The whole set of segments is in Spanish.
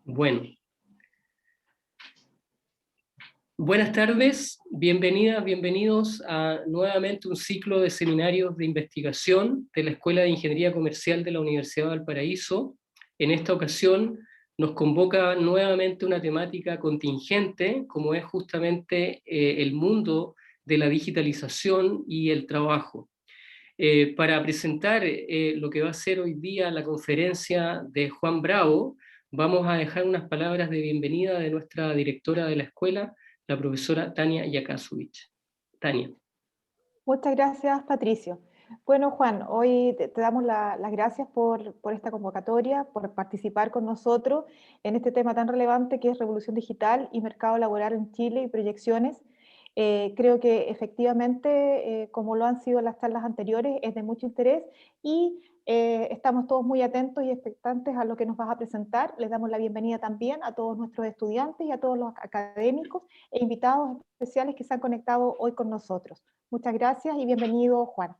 Bueno, buenas tardes, bienvenidas, bienvenidos a nuevamente un ciclo de seminarios de investigación de la Escuela de Ingeniería Comercial de la Universidad de Valparaíso. En esta ocasión nos convoca nuevamente una temática contingente, como es justamente el mundo de la digitalización y el trabajo. Para presentar lo que va a ser hoy día la conferencia de Juan Bravo, vamos a dejar unas palabras de bienvenida de nuestra directora de la escuela, la profesora Tania Yakasovich. Tania. Muchas gracias, Patricio. Bueno, Juan, hoy te damos las gracias por esta convocatoria, por participar con nosotros en este tema tan relevante que es revolución digital y mercado laboral en Chile y proyecciones. Creo que efectivamente, como lo han sido las charlas anteriores, es de mucho interés y estamos todos muy atentos y expectantes a lo que nos vas a presentar. Les damos la bienvenida también a todos nuestros estudiantes y a todos los académicos e invitados especiales que se han conectado hoy con nosotros. Muchas gracias y bienvenido, Juan.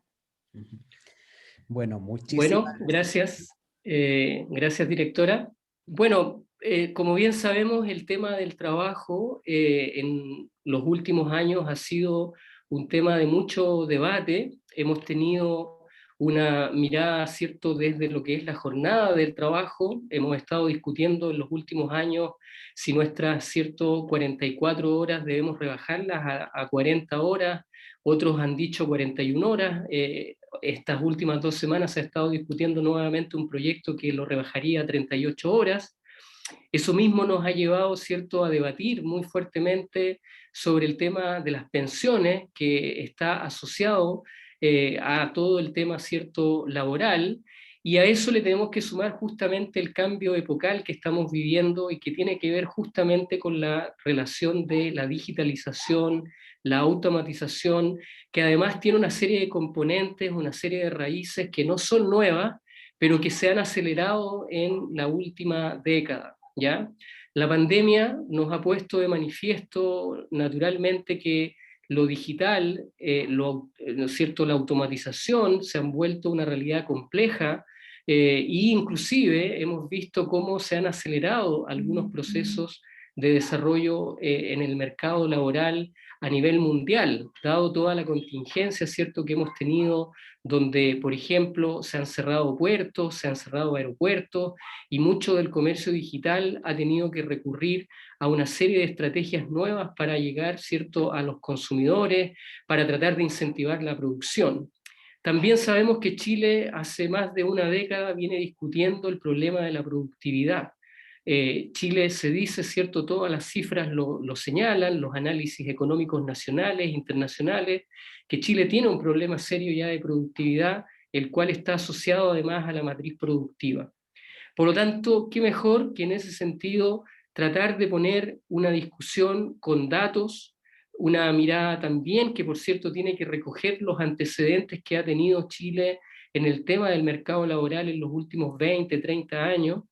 Bueno, muchísimas Bueno, gracias. Gracias, directora. Bueno, como bien sabemos, el tema del trabajo en los últimos años ha sido un tema de mucho debate. Hemos tenido una mirada, ¿cierto?, desde lo que es la jornada del trabajo. Hemos estado discutiendo en los últimos años si nuestras, ¿cierto?, 44 horas debemos rebajarlas a 40 horas. Otros han dicho 41 horas. Estas últimas 2 semanas se ha estado discutiendo nuevamente un proyecto que lo rebajaría a 38 horas. Eso mismo nos ha llevado, ¿cierto?, a debatir muy fuertemente sobre el tema de las pensiones, que está asociado a todo el tema, ¿cierto?, laboral, y a eso le tenemos que sumar justamente el cambio epocal que estamos viviendo y que tiene que ver justamente con la relación de la digitalización, la automatización, que además tiene una serie de componentes, una serie de raíces que no son nuevas, pero que se han acelerado en la última década, ¿ya? La pandemia nos ha puesto de manifiesto naturalmente que lo digital, ¿no es cierto?, la automatización se han vuelto una realidad compleja, e inclusive hemos visto cómo se han acelerado algunos procesos de desarrollo en el mercado laboral a nivel mundial, dado toda la contingencia, ¿cierto?, que hemos tenido, donde, por ejemplo, se han cerrado puertos, se han cerrado aeropuertos, y mucho del comercio digital ha tenido que recurrir a una serie de estrategias nuevas para llegar, ¿cierto?, a los consumidores, para tratar de incentivar la producción. También sabemos que Chile hace más de una década viene discutiendo el problema de la productividad. Chile se dice, ¿cierto?, todas las cifras lo señalan, los análisis económicos nacionales, internacionales, que Chile tiene un problema serio ya de productividad, el cual está asociado además a la matriz productiva. Por lo tanto, qué mejor que en ese sentido tratar de poner una discusión con datos, una mirada también que por cierto tiene que recoger los antecedentes que ha tenido Chile en el tema del mercado laboral en los últimos 20, 30 años,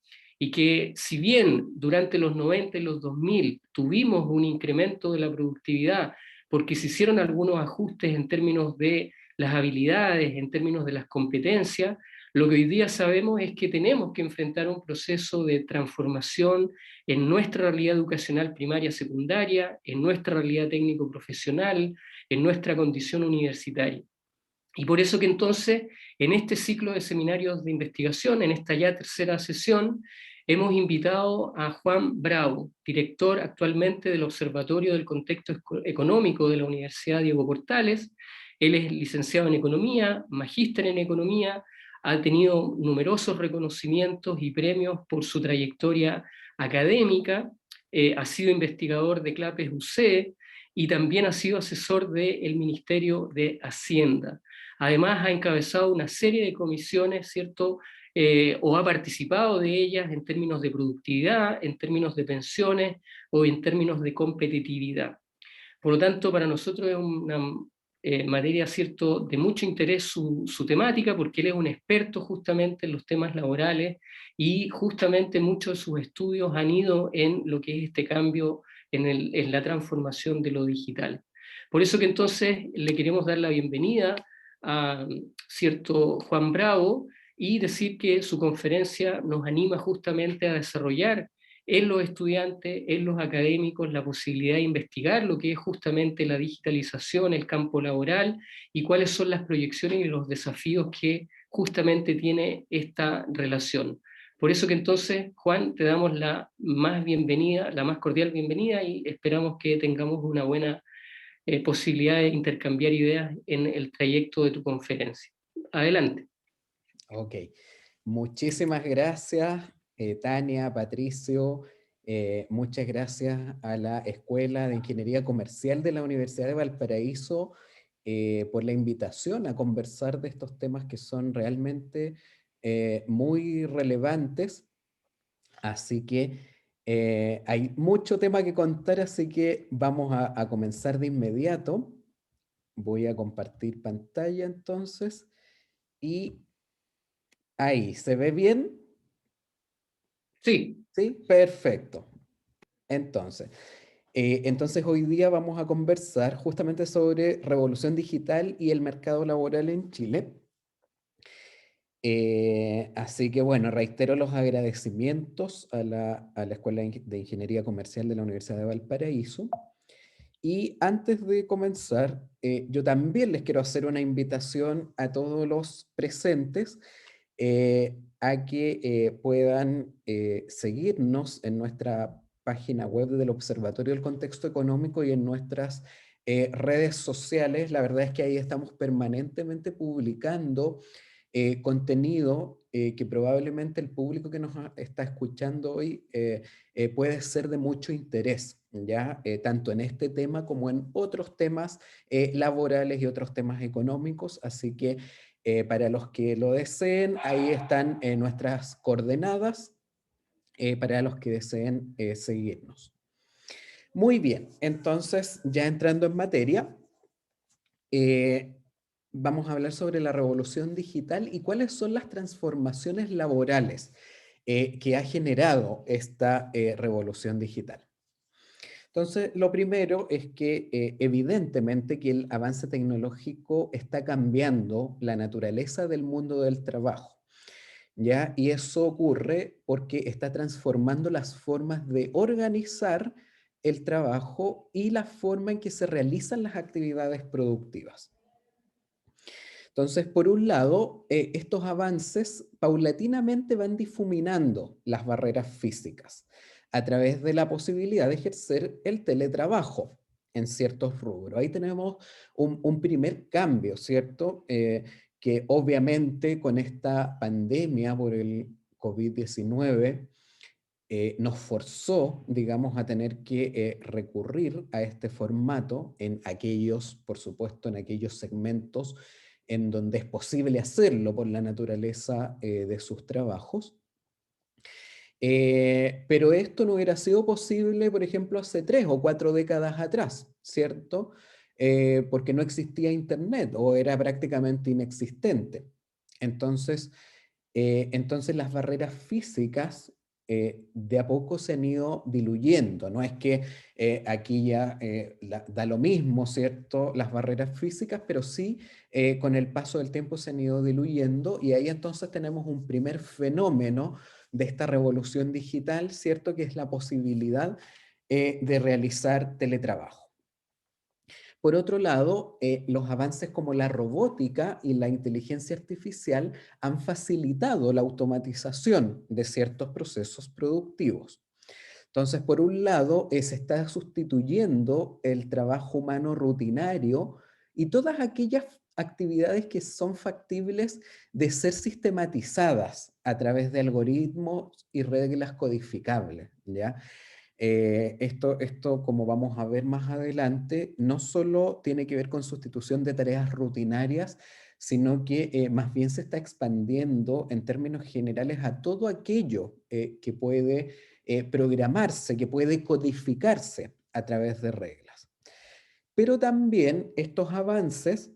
y que si bien durante los 90 y los 2000 tuvimos un incremento de la productividad, porque se hicieron algunos ajustes en términos de las habilidades, en términos de las competencias, lo que hoy día sabemos es que tenemos que enfrentar un proceso de transformación en nuestra realidad educacional primaria, secundaria, en nuestra realidad técnico-profesional, en nuestra condición universitaria. Y por eso que entonces, en este ciclo de seminarios de investigación, en esta ya tercera sesión, hemos invitado a Juan Bravo, director actualmente del Observatorio del Contexto Económico de la Universidad Diego Portales. Él es licenciado en Economía, magíster en Economía, ha tenido numerosos reconocimientos y premios por su trayectoria académica, ha sido investigador de CLAPES UC y también ha sido asesor del Ministerio de Hacienda. Además ha encabezado una serie de comisiones, ¿cierto?, o ha participado de ellas en términos de productividad, en términos de pensiones o en términos de competitividad. Por lo tanto, para nosotros es una materia, ¿cierto?, de mucho interés su temática, porque él es un experto justamente en los temas laborales y justamente muchos de sus estudios han ido en lo que es este cambio en la transformación de lo digital. Por eso que entonces le queremos dar la bienvenida a cierto Juan Bravo y decir que su conferencia nos anima justamente a desarrollar en los estudiantes, en los académicos, la posibilidad de investigar lo que es justamente la digitalización, el campo laboral y cuáles son las proyecciones y los desafíos que justamente tiene esta relación. Por eso que entonces, Juan, te damos la más bienvenida, la más cordial bienvenida y esperamos que tengamos una buena posibilidad de intercambiar ideas en el trayecto de tu conferencia. Adelante. Ok, muchísimas gracias, Tania, Patricio. Muchas gracias a la Escuela de Ingeniería Comercial de la Universidad de Valparaíso por la invitación a conversar de estos temas que son realmente muy relevantes. Así que hay mucho tema que contar, así que vamos a comenzar de inmediato. Voy a compartir pantalla entonces y ahí, ¿se ve bien? Sí. Sí, perfecto. Entonces hoy día vamos a conversar justamente sobre revolución digital y el mercado laboral en Chile. Así que bueno, reitero los agradecimientos a la Escuela de Ingeniería Comercial de la Universidad de Valparaíso. Y antes de comenzar, yo también les quiero hacer una invitación a todos los presentes a que puedan seguirnos en nuestra página web del Observatorio del Contexto Económico y en nuestras redes sociales. La verdad es que ahí estamos permanentemente publicando contenido que probablemente el público que nos está escuchando hoy puede ser de mucho interés, ¿ya? Tanto en este tema como en otros temas laborales y otros temas económicos. Así que para los que lo deseen, ahí están nuestras coordenadas para los que deseen seguirnos. Muy bien, entonces ya entrando en materia, eh, vamos a hablar sobre la revolución digital y cuáles son las transformaciones laborales que ha generado esta revolución digital. Entonces, lo primero es que evidentemente que el avance tecnológico está cambiando la naturaleza del mundo del trabajo, ¿ya? Y eso ocurre porque está transformando las formas de organizar el trabajo y la forma en que se realizan las actividades productivas. Entonces, por un lado, estos avances paulatinamente van difuminando las barreras físicas a través de la posibilidad de ejercer el teletrabajo en ciertos rubros. Ahí tenemos un primer cambio, ¿cierto? Que obviamente con esta pandemia por el COVID-19 nos forzó, digamos, a tener que recurrir a este formato en aquellos, por supuesto, en aquellos segmentos en donde es posible hacerlo por la naturaleza de sus trabajos. Pero esto no hubiera sido posible, por ejemplo, hace 3 o 4 décadas atrás, ¿cierto? Porque no existía Internet o era prácticamente inexistente. Entonces, entonces las barreras físicas de a poco se han ido diluyendo. No es que aquí ya da lo mismo, ¿cierto? Las barreras físicas, pero sí con el paso del tiempo se han ido diluyendo y ahí entonces tenemos un primer fenómeno de esta revolución digital, ¿cierto? Que es la posibilidad de realizar teletrabajo. Por otro lado, los avances como la robótica y la inteligencia artificial han facilitado la automatización de ciertos procesos productivos. Entonces, por un lado, se está sustituyendo el trabajo humano rutinario y todas aquellas actividades que son factibles de ser sistematizadas a través de algoritmos y reglas codificables, ¿ya? Esto, como vamos a ver más adelante, no solo tiene que ver con sustitución de tareas rutinarias, sino que más bien se está expandiendo en términos generales a todo aquello que puede programarse, que puede codificarse a través de reglas. Pero también estos avances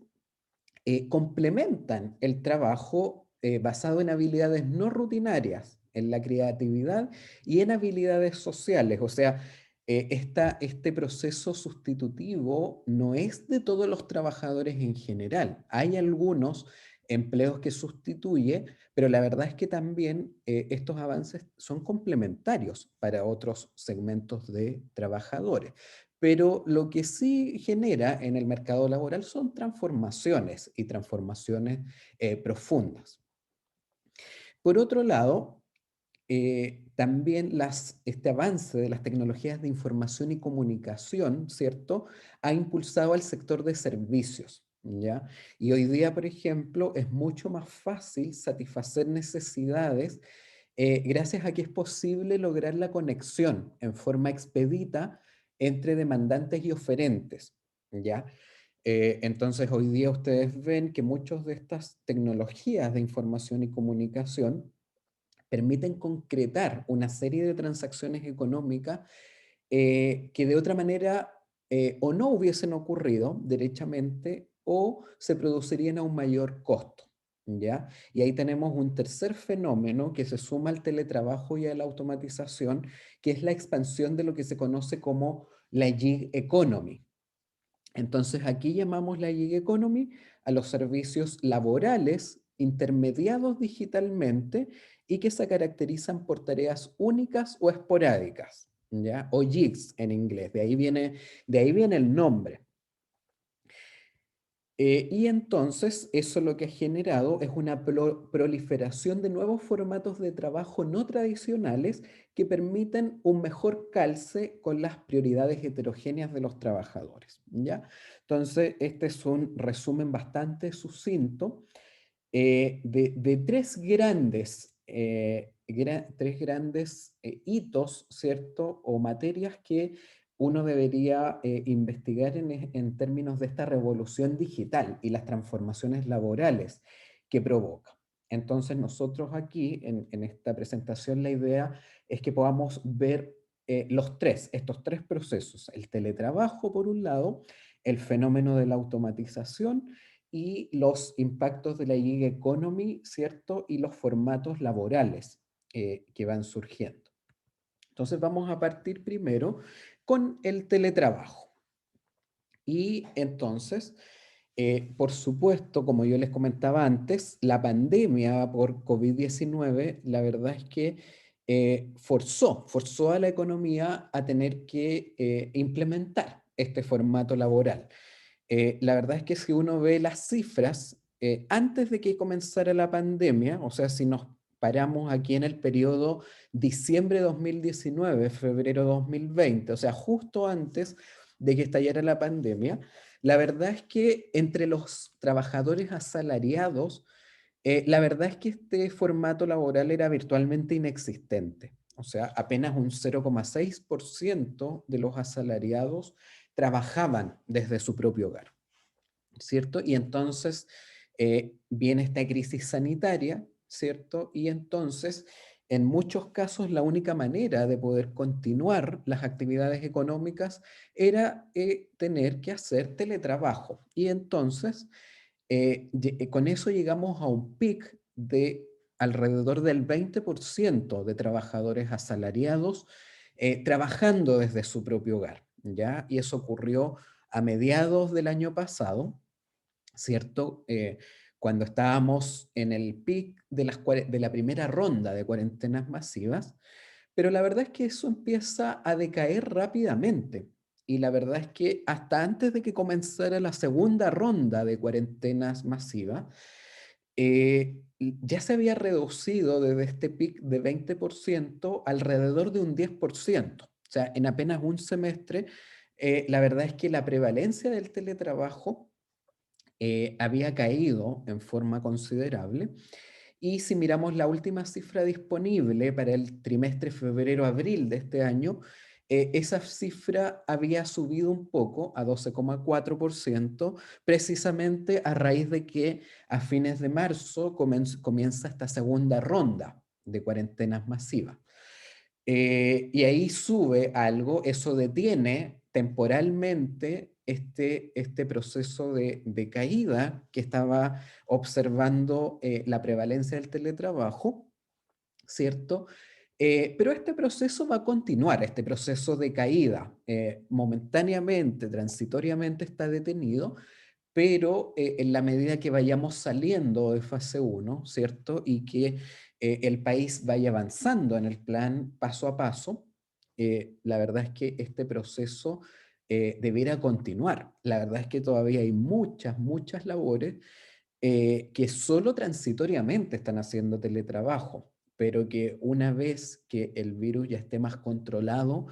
complementan el trabajo basado en habilidades no rutinarias, en la creatividad y en habilidades sociales. O sea, este proceso sustitutivo no es de todos los trabajadores en general. Hay algunos empleos que sustituye, pero la verdad es que también estos avances son complementarios para otros segmentos de trabajadores. Pero lo que sí genera en el mercado laboral son transformaciones y transformaciones profundas. Por otro lado, también este avance de las tecnologías de información y comunicación, ¿cierto?, ha impulsado al sector de servicios, ¿ya? Y hoy día, por ejemplo, es mucho más fácil satisfacer necesidades gracias a que es posible lograr la conexión en forma expedita entre demandantes y oferentes, ¿ya? Entonces, hoy día ustedes ven que muchas de estas tecnologías de información y comunicación permiten concretar una serie de transacciones económicas que de otra manera o no hubiesen ocurrido derechamente o se producirían a un mayor costo. ¿Ya? Y ahí tenemos un tercer fenómeno que se suma al teletrabajo y a la automatización, que es la expansión de lo que se conoce como la gig economy. Entonces aquí llamamos la gig economy a los servicios laborales intermediados digitalmente y que se caracterizan por tareas únicas o esporádicas, ¿ya? O gigs en inglés, de ahí viene el nombre. Y entonces eso lo que ha generado es una proliferación de nuevos formatos de trabajo no tradicionales que permiten un mejor calce con las prioridades heterogéneas de los trabajadores, ¿ya? Entonces, este es un resumen bastante sucinto de tres grandes hitos, ¿cierto? O materias que uno debería investigar en términos de esta revolución digital y las transformaciones laborales que provoca. Entonces nosotros aquí en esta presentación la idea es que podamos ver estos tres procesos, el teletrabajo por un lado, el fenómeno de la automatización y los impactos de la gig economy, ¿cierto? Y los formatos laborales que van surgiendo. Entonces vamos a partir primero con el teletrabajo. Y entonces, por supuesto, como yo les comentaba antes, la pandemia por COVID-19, la verdad es que forzó a la economía a tener que implementar este formato laboral. La verdad es que si uno ve las cifras, antes de que comenzara la pandemia, o sea, si nos paramos aquí en el periodo diciembre 2019, febrero 2020, o sea, justo antes de que estallara la pandemia, la verdad es que entre los trabajadores asalariados, la verdad es que este formato laboral era virtualmente inexistente. O sea, apenas un 0,6% de los asalariados trabajaban desde su propio hogar, ¿cierto? Y entonces viene esta crisis sanitaria, ¿cierto? Y entonces, en muchos casos, la única manera de poder continuar las actividades económicas era tener que hacer teletrabajo. Y entonces, con eso llegamos a un pic de alrededor del 20% de trabajadores asalariados trabajando desde su propio hogar, ¿ya? Y eso ocurrió a mediados del año pasado, ¿cierto? Cuando estábamos en el pic de la primera ronda de cuarentenas masivas, pero la verdad es que eso empieza a decaer rápidamente. Y la verdad es que hasta antes de que comenzara la segunda ronda de cuarentenas masivas, ya se había reducido desde este pic de 20% alrededor de un 10%. O sea, en apenas un semestre, la verdad es que la prevalencia del teletrabajo había caído en forma considerable. Y si miramos la última cifra disponible para el trimestre febrero-abril de este año, esa cifra había subido un poco a 12,4%, precisamente a raíz de que a fines de marzo comienza esta segunda ronda de cuarentenas masivas. Y ahí sube algo, eso detiene temporalmente este proceso de caída que estaba observando la prevalencia del teletrabajo, ¿cierto? Pero este proceso va a continuar, este proceso de caída, momentáneamente, transitoriamente está detenido, pero en la medida que vayamos saliendo de fase 1, ¿cierto? Y que el país vaya avanzando en el plan paso a paso, la verdad es que este proceso debiera continuar. La verdad es que todavía hay muchas, muchas labores que solo transitoriamente están haciendo teletrabajo, pero que una vez que el virus ya esté más controlado,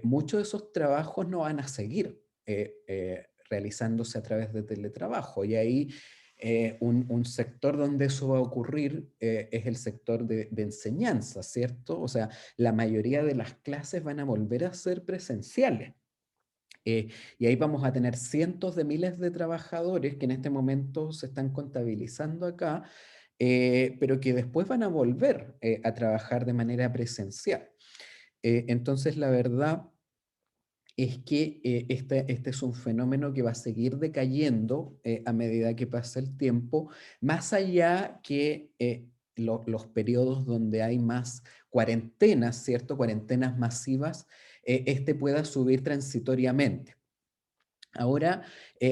muchos de esos trabajos no van a seguir realizándose a través de teletrabajo. Y ahí un sector donde eso va a ocurrir es el sector de enseñanza, ¿cierto? O sea, la mayoría de las clases van a volver a ser presenciales. Y ahí vamos a tener cientos de miles de trabajadores que en este momento se están contabilizando acá, pero que después van a volver a trabajar de manera presencial. Entonces, la verdad es que este es un fenómeno que va a seguir decayendo a medida que pasa el tiempo, más allá que los periodos donde hay más cuarentenas, ¿cierto? Cuarentenas masivas, este pueda subir transitoriamente. Ahora,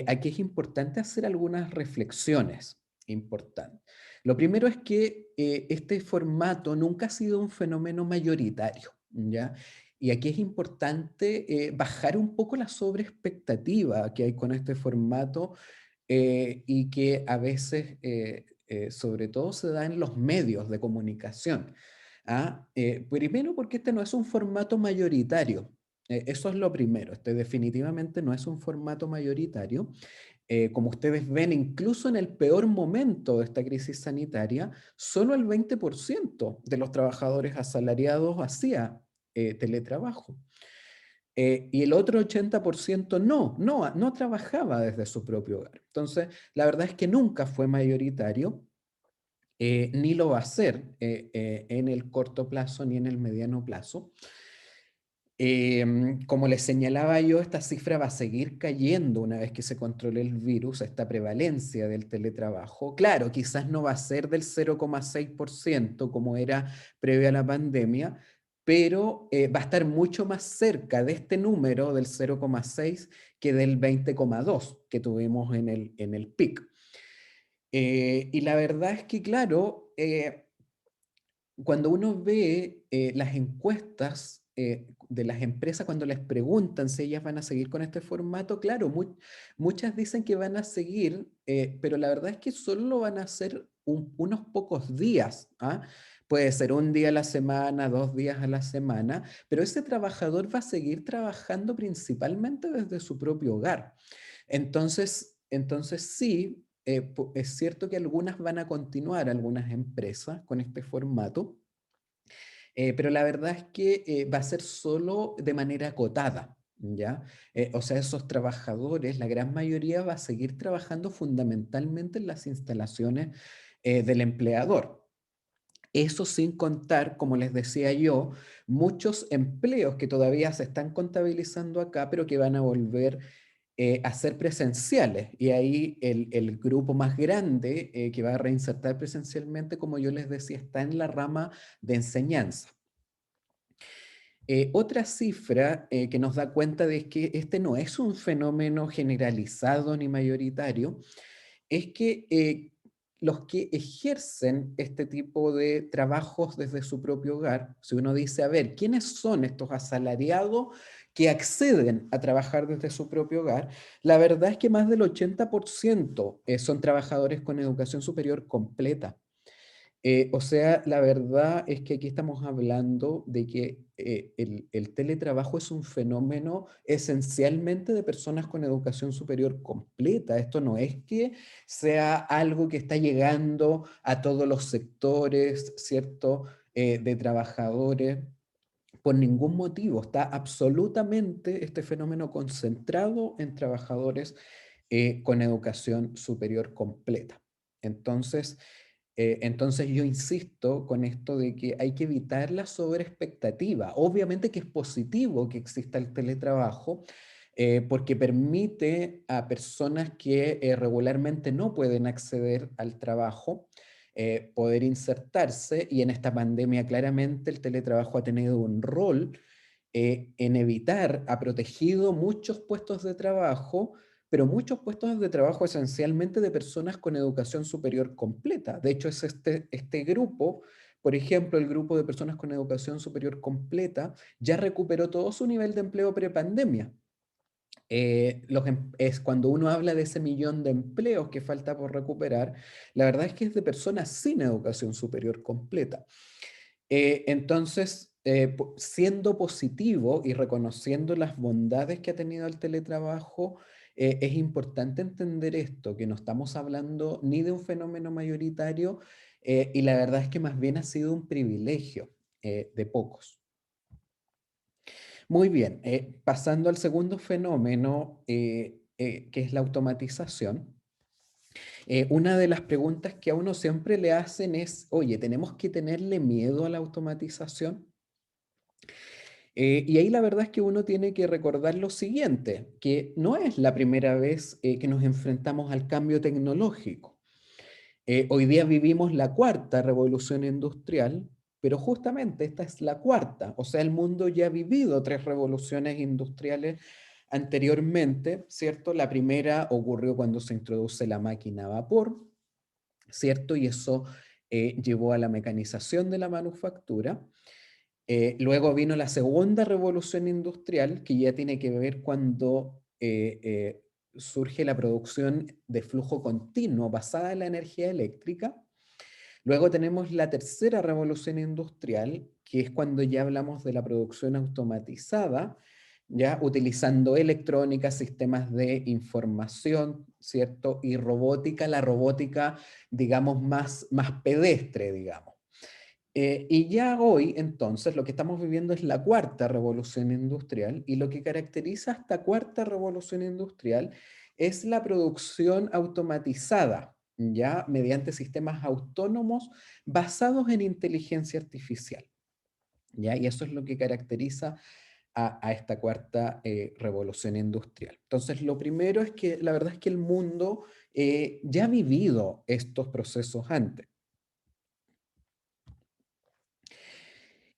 aquí es importante hacer algunas reflexiones importantes. Lo primero es que este formato nunca ha sido un fenómeno mayoritario, ¿ya? Y aquí es importante bajar un poco la sobreexpectativa que hay con este formato y que a veces, sobre todo, se da en los medios de comunicación. ¿Ah? Primero porque este no es un formato mayoritario. Eso es lo primero. Este definitivamente no es un formato mayoritario. Como ustedes ven, incluso en el peor momento de esta crisis sanitaria, solo el 20% de los trabajadores asalariados hacía teletrabajo. Y el otro 80% no trabajaba desde su propio hogar. Entonces, la verdad es que nunca fue mayoritario, ni lo va a ser en el corto plazo ni en el mediano plazo. Como les señalaba yo, esta cifra va a seguir cayendo una vez que se controle el virus, esta prevalencia del teletrabajo. Claro, quizás no va a ser del 0,6% como era previo a la pandemia, pero va a estar mucho más cerca de este número del 0,6 que del 20,2 que tuvimos en el pic. Y la verdad es que, claro, cuando uno ve las encuestas de las empresas, cuando les preguntan si ellas van a seguir con este formato, claro, muchas dicen que van a seguir, pero la verdad es que solo lo van a hacer unos pocos días. ¿Ah? Puede ser un día a la semana, 2 días a la semana, pero ese trabajador va a seguir trabajando principalmente desde su propio hogar. Entonces sí, es cierto que algunas van a continuar, algunas empresas, con este formato, pero la verdad es que va a ser solo de manera acotada, ¿ya? O sea, esos trabajadores, la gran mayoría va a seguir trabajando fundamentalmente en las instalaciones del empleador. Eso sin contar, como les decía yo, muchos empleos que todavía se están contabilizando acá, pero que van a volver a ser presenciales. Y ahí el grupo más grande que va a reinsertar presencialmente, como yo les decía, está en la rama de enseñanza. Otra cifra que nos da cuenta de que este no es un fenómeno generalizado ni mayoritario, es que los que ejercen este tipo de trabajos desde su propio hogar, si uno dice, a ver, ¿quiénes son estos asalariados que acceden a trabajar desde su propio hogar? La verdad es que más del 80% son trabajadores con educación superior completa. O sea, la verdad es que aquí estamos hablando de que el teletrabajo es un fenómeno esencialmente de personas con educación superior completa. Esto no es que sea algo que está llegando a todos los sectores, ¿cierto? De trabajadores. Por ningún motivo. Está absolutamente este fenómeno concentrado en trabajadores con educación superior completa. Entonces, entonces yo insisto con esto de que hay que evitar la sobreexpectativa. Obviamente que es positivo que exista el teletrabajo porque permite a personas que regularmente no pueden acceder al trabajo poder insertarse, y en esta pandemia claramente el teletrabajo ha tenido un rol en evitar, ha protegido muchos puestos de trabajo, pero muchos puestos de trabajo esencialmente de personas con educación superior completa. De hecho, es este grupo, por ejemplo, el grupo de personas con educación superior completa, ya recuperó todo su nivel de empleo prepandemia. Es cuando uno habla de ese millón de empleos que falta por recuperar, la verdad es que es de personas sin educación superior completa. Entonces, siendo positivo y reconociendo las bondades que ha tenido el teletrabajo, es importante entender esto, que no estamos hablando ni de un fenómeno mayoritario, y la verdad es que más bien ha sido un privilegio de pocos. Muy bien, pasando al segundo fenómeno, que es la automatización. Una de las preguntas que a uno siempre le hacen es, oye, ¿tenemos que tenerle miedo a la automatización? Y ahí la verdad es que uno tiene que recordar lo siguiente, que no es la primera vez que nos enfrentamos al cambio tecnológico. Hoy día vivimos la cuarta revolución industrial, pero justamente esta es la cuarta. O sea, el mundo ya ha vivido 3 revoluciones industriales anteriormente, ¿cierto? La primera ocurrió cuando se introduce la máquina a vapor, ¿cierto? Y eso llevó a la mecanización de la manufactura. Luego vino la segunda revolución industrial, que ya tiene que ver cuando surge la producción de flujo continuo basada en la energía eléctrica. Luego tenemos la tercera revolución industrial, que es cuando ya hablamos de la producción automatizada, ya utilizando electrónica, sistemas de información, ¿cierto? Y robótica, la robótica, digamos, más pedestre, digamos. Y ya hoy, entonces, lo que estamos viviendo es la cuarta revolución industrial, y lo que caracteriza esta cuarta revolución industrial es la producción automatizada, ya mediante sistemas autónomos basados en inteligencia artificial. ¿Ya? Y eso es lo que caracteriza a esta cuarta revolución industrial. Entonces, lo primero es que la verdad es que el mundo ya ha vivido estos procesos antes.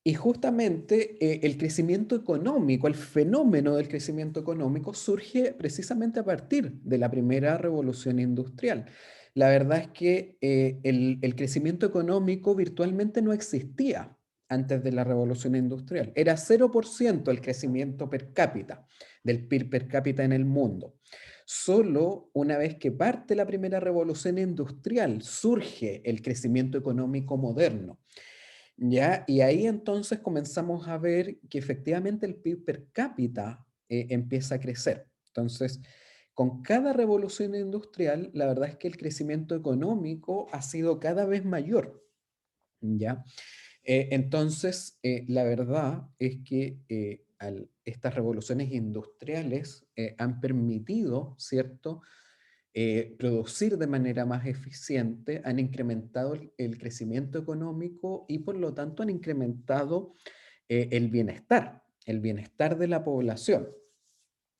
Y justamente el crecimiento económico, el fenómeno del crecimiento económico surge precisamente a partir de la primera revolución industrial. La verdad es que el crecimiento económico virtualmente no existía antes de la revolución industrial. Era 0% el crecimiento per cápita, del PIB per cápita en el mundo. Solo una vez que parte la primera revolución industrial surge el crecimiento económico moderno. ¿Ya? Y ahí entonces comenzamos a ver que efectivamente el PIB per cápita empieza a crecer. Entonces, con cada revolución industrial, la verdad es que el crecimiento económico ha sido cada vez mayor. ¿Ya? Entonces, la verdad es que estas revoluciones industriales han permitido, ¿cierto?, producir de manera más eficiente, han incrementado el crecimiento económico y por lo tanto han incrementado el bienestar de la población.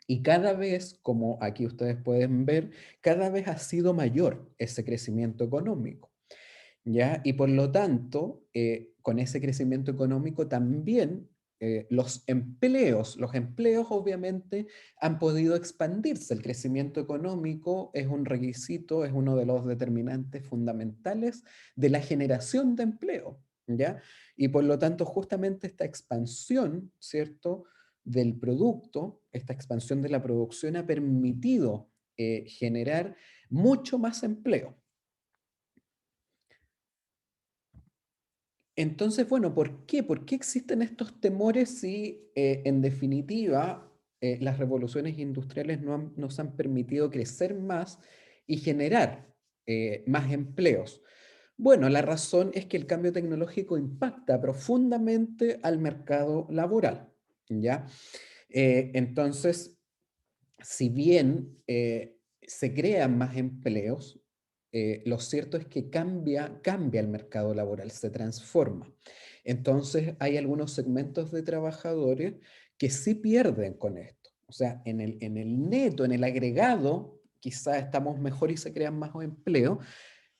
Y cada vez, como aquí ustedes pueden ver, cada vez ha sido mayor ese crecimiento económico. ¿Ya? Y por lo tanto, con ese crecimiento económico también los empleos obviamente han podido expandirse. El crecimiento económico es un requisito, es uno de los determinantes fundamentales de la generación de empleo, ¿ya? Y por lo tanto, justamente esta expansión, ¿cierto?, del producto, esta expansión de la producción ha permitido generar mucho más empleo. Entonces, bueno, ¿por qué? ¿Por qué existen estos temores si, en definitiva, las revoluciones industriales nos han permitido crecer más y generar más empleos? Bueno, la razón es que el cambio tecnológico impacta profundamente al mercado laboral, ¿ya? Entonces, si bien se crean más empleos, lo cierto es que cambia el mercado laboral, se transforma. Entonces hay algunos segmentos de trabajadores que sí pierden con esto. O sea, en el neto, en el agregado, quizá estamos mejor y se crean más empleos,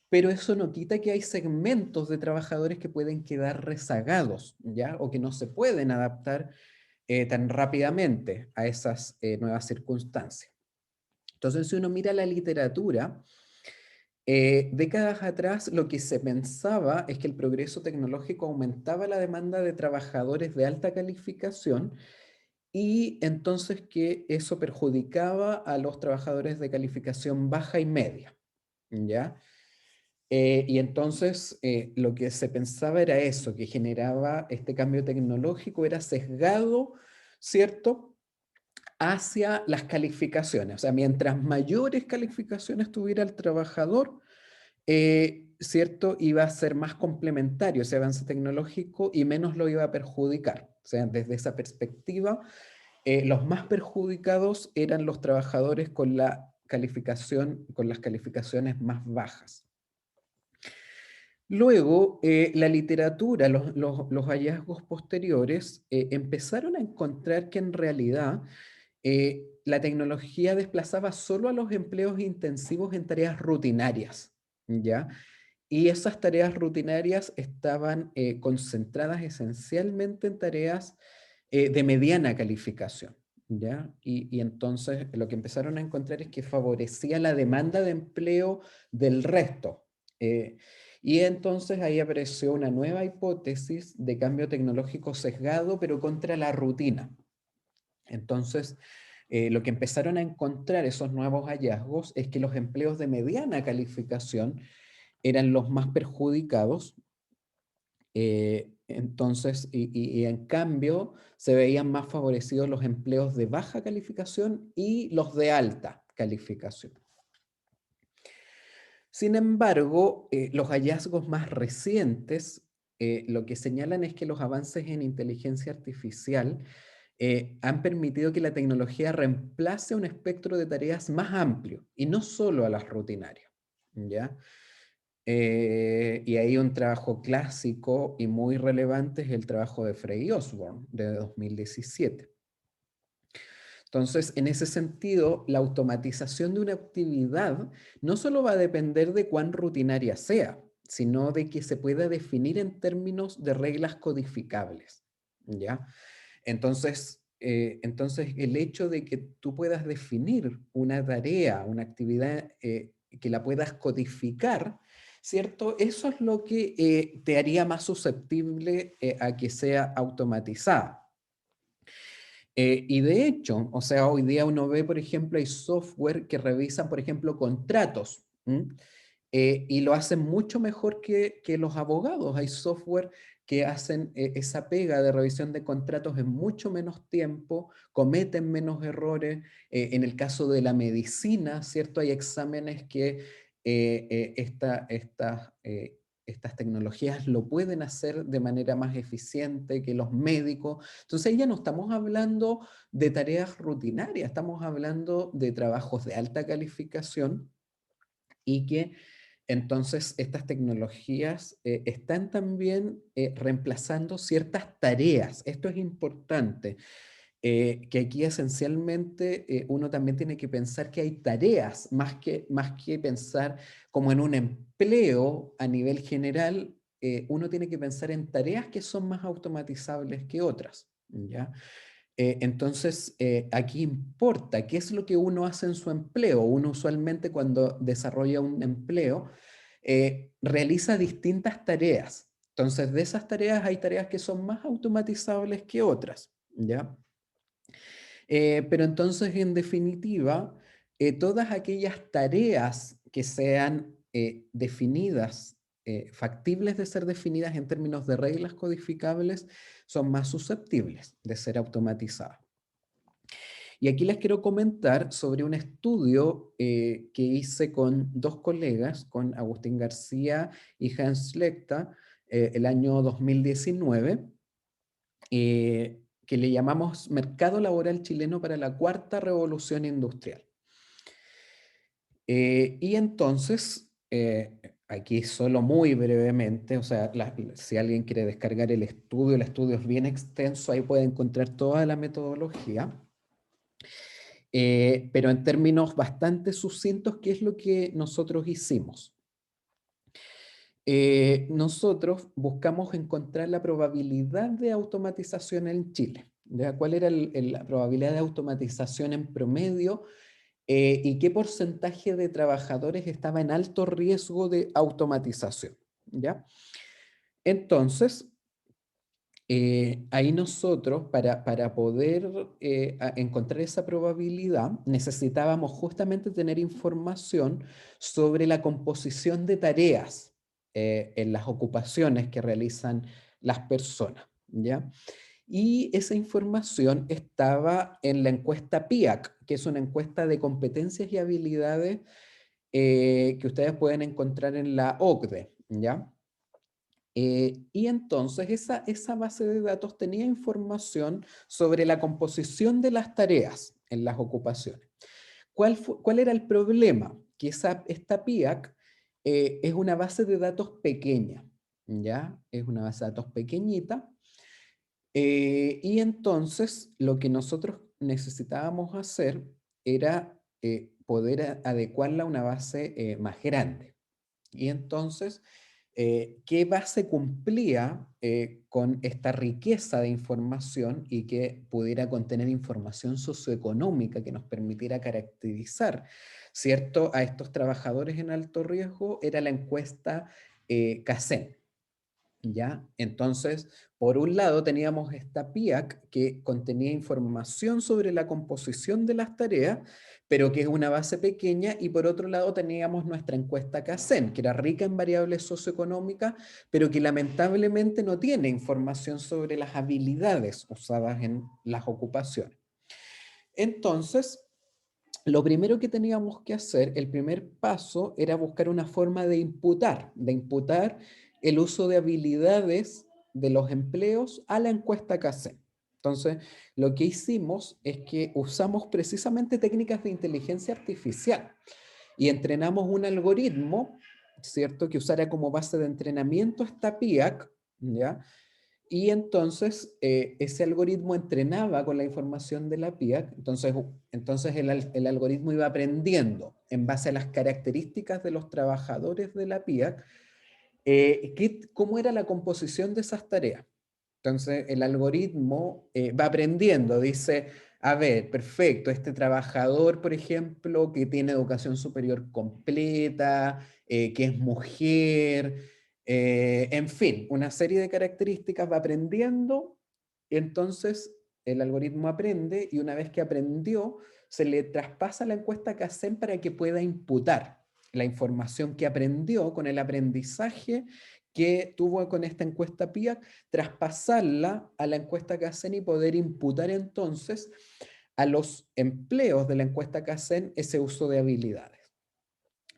pero eso no quita que hay segmentos de trabajadores que pueden quedar rezagados, ¿ya? O que no se pueden adaptar tan rápidamente a esas nuevas circunstancias. Entonces, si uno mira la literatura, décadas atrás lo que se pensaba es que el progreso tecnológico aumentaba la demanda de trabajadores de alta calificación y entonces que eso perjudicaba a los trabajadores de calificación baja y media, ¿ya? Y entonces lo que se pensaba era eso, que generaba este cambio tecnológico, era sesgado, ¿cierto?, hacia las calificaciones. O sea, mientras mayores calificaciones tuviera el trabajador, ¿cierto?, iba a ser más complementario ese avance tecnológico y menos lo iba a perjudicar. O sea, desde esa perspectiva, los más perjudicados eran los trabajadores con la calificación, con las calificaciones más bajas. Luego, la literatura, los hallazgos posteriores, empezaron a encontrar que en realidad la tecnología desplazaba solo a los empleos intensivos en tareas rutinarias, ¿ya? Y esas tareas rutinarias estaban concentradas esencialmente en tareas de mediana calificación, ¿ya? Y entonces lo que empezaron a encontrar es que favorecía la demanda de empleo del resto. Y entonces ahí apareció una nueva hipótesis de cambio tecnológico sesgado, pero contra la rutina. Entonces, lo que empezaron a encontrar esos nuevos hallazgos es que los empleos de mediana calificación eran los más perjudicados. Entonces, y en cambio, se veían más favorecidos los empleos de baja calificación y los de alta calificación. Sin embargo, los hallazgos más recientes lo que señalan es que los avances en inteligencia artificial han permitido que la tecnología reemplace un espectro de tareas más amplio y no solo a las rutinarias, ¿ya? Y hay un trabajo clásico y muy relevante, es el trabajo de Frey Osborne, de 2017. Entonces, en ese sentido, la automatización de una actividad no solo va a depender de cuán rutinaria sea, sino de que se pueda definir en términos de reglas codificables, ¿ya? Entonces el hecho de que tú puedas definir una tarea, una actividad, que la puedas codificar, ¿cierto? Eso es lo que te haría más susceptible a que sea automatizada. Y de hecho, o sea, hoy día uno ve, por ejemplo, hay software que revisan, por ejemplo, contratos, y lo hacen mucho mejor que los abogados. Hay software que hacen esa pega de revisión de contratos en mucho menos tiempo, cometen menos errores. En el caso de la medicina, ¿cierto? Hay exámenes que estas tecnologías lo pueden hacer de manera más eficiente que los médicos. Entonces ya no estamos hablando de tareas rutinarias, estamos hablando de trabajos de alta calificación y que entonces estas tecnologías están también reemplazando ciertas tareas. Esto es importante, que aquí esencialmente uno también tiene que pensar que hay tareas, más que pensar como en un empleo a nivel general, uno tiene que pensar en tareas que son más automatizables que otras, ¿ya? Entonces, aquí importa qué es lo que uno hace en su empleo. Uno usualmente cuando desarrolla un empleo, realiza distintas tareas. Entonces, de esas tareas hay tareas que son más automatizables que otras, ¿ya? Pero entonces, en definitiva, todas aquellas tareas que sean definidas, factibles de ser definidas en términos de reglas codificables, son más susceptibles de ser automatizadas. Y aquí les quiero comentar sobre un estudio que hice con dos colegas, con Agustín García y Hans Lechta, el año 2019, que le llamamos Mercado Laboral Chileno para la Cuarta Revolución Industrial. Y entonces, aquí solo muy brevemente, o sea, si alguien quiere descargar el estudio es bien extenso, ahí puede encontrar toda la metodología. Pero en términos bastante sucintos, ¿qué es lo que nosotros hicimos? Nosotros buscamos encontrar la probabilidad de automatización en Chile. ¿Ya? ¿Cuál era la probabilidad de automatización en promedio y qué porcentaje de trabajadores estaba en alto riesgo de automatización, ¿ya? Entonces, ahí nosotros, para poder encontrar esa probabilidad, necesitábamos justamente tener información sobre la composición de tareas en las ocupaciones que realizan las personas, ¿ya? Y esa información estaba en la encuesta PIAC, que es una encuesta de competencias y habilidades que ustedes pueden encontrar en la OCDE, ¿ya? Y entonces esa base de datos tenía información sobre la composición de las tareas en las ocupaciones. ¿Cuál era el problema? Que esta PIAC es una base de datos pequeña, ¿ya? Es una base de datos pequeñita. Y entonces lo que nosotros necesitábamos hacer era poder adecuarla a una base más grande. Y entonces, ¿qué base cumplía con esta riqueza de información y que pudiera contener información socioeconómica que nos permitiera caracterizar, ¿cierto?, a estos trabajadores en alto riesgo? Era la encuesta CACEN. ¿Ya? Entonces, por un lado teníamos esta PIAC que contenía información sobre la composición de las tareas, pero que es una base pequeña, y por otro lado teníamos nuestra encuesta CACEN, que era rica en variables socioeconómicas, pero que lamentablemente no tiene información sobre las habilidades usadas en las ocupaciones. Entonces, lo primero que teníamos que hacer, el primer paso, era buscar una forma de imputar el uso de habilidades de los empleos a la encuesta CACEN. Entonces, lo que hicimos es que usamos precisamente técnicas de inteligencia artificial y entrenamos un algoritmo, ¿cierto?, que usara como base de entrenamiento esta PIAC, ¿ya? Y entonces ese algoritmo entrenaba con la información de la PIAC, entonces el algoritmo iba aprendiendo en base a las características de los trabajadores de la PIAC, cómo era la composición de esas tareas. Entonces el algoritmo va aprendiendo, dice, a ver, perfecto, este trabajador, por ejemplo, que tiene educación superior completa, que es mujer, en fin, una serie de características va aprendiendo, y entonces el algoritmo aprende, y una vez que aprendió, se le traspasa la encuesta CACEN para que pueda imputar la información que aprendió con el aprendizaje que tuvo con esta encuesta PIAC, traspasarla a la encuesta CACEN y poder imputar entonces a los empleos de la encuesta CACEN ese uso de habilidades.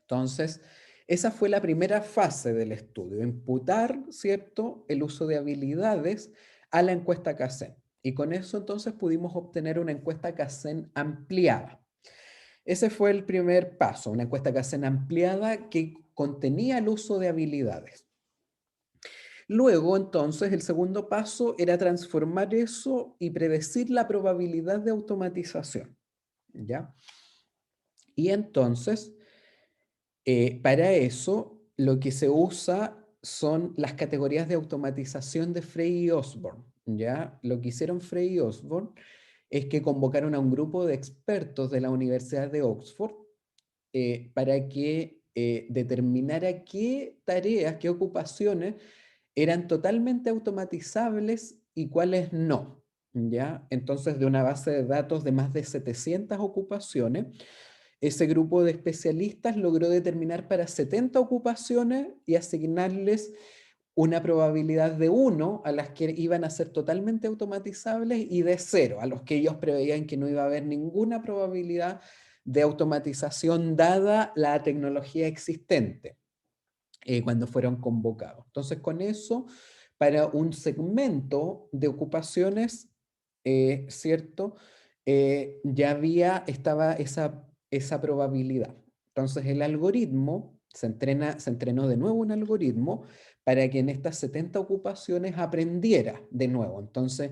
Entonces, esa fue la primera fase del estudio, imputar, ¿cierto?, el uso de habilidades a la encuesta CACEN. Y con eso entonces pudimos obtener una encuesta CACEN ampliada. Ese fue el primer paso, una encuesta CACEN ampliada que contenía el uso de habilidades. Luego, entonces, el segundo paso era transformar eso y predecir la probabilidad de automatización, ¿ya? Y entonces, para eso, lo que se usa son las categorías de automatización de Frey y Osborne, ¿ya? Lo que hicieron Frey y Osborne es que convocaron a un grupo de expertos de la Universidad de Oxford para que determinara qué tareas, qué ocupaciones eran totalmente automatizables y cuáles no, ¿ya? Entonces, de una base de datos de más de 700 ocupaciones, ese grupo de especialistas logró determinar para 70 ocupaciones y asignarles una probabilidad de 1 a las que iban a ser totalmente automatizables y de 0 a los que ellos preveían que no iba a haber ninguna probabilidad de automatización dada la tecnología existente cuando fueron convocados. Entonces, con eso, para un segmento de ocupaciones, ¿cierto? Estaba esa probabilidad. Entonces, el algoritmo, se entrenó de nuevo un algoritmo para que en estas 70 ocupaciones aprendiera de nuevo. Entonces,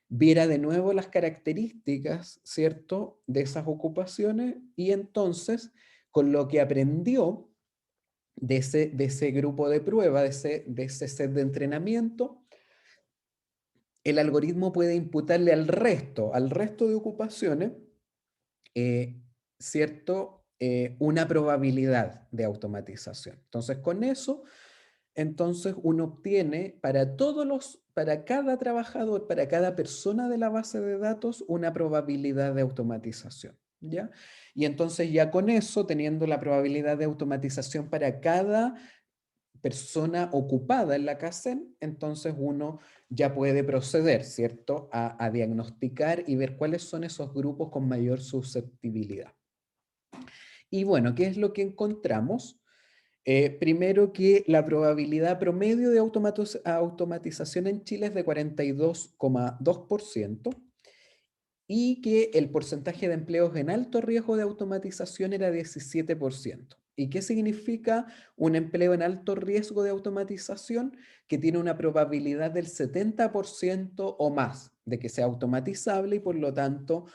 viera de nuevo las características, ¿cierto?, de esas ocupaciones, y entonces, con lo que aprendió de ese grupo de prueba, de ese set de entrenamiento, el algoritmo puede imputarle al resto de ocupaciones ¿cierto? Una probabilidad de automatización. Entonces, con eso, entonces uno obtiene para cada trabajador, para cada persona de la base de datos, una probabilidad de automatización, ¿ya? Y entonces ya con eso, teniendo la probabilidad de automatización para cada persona ocupada en la CACEN, entonces uno ya puede proceder, ¿cierto?, a diagnosticar y ver cuáles son esos grupos con mayor susceptibilidad. Y bueno, ¿qué es lo que encontramos? Primero que la probabilidad promedio de automatización en Chile es de 42,2% y que el porcentaje de empleos en alto riesgo de automatización era 17%. ¿Y qué significa un empleo en alto riesgo de automatización? Que tiene una probabilidad del 70% o más de que sea automatizable y por lo tanto,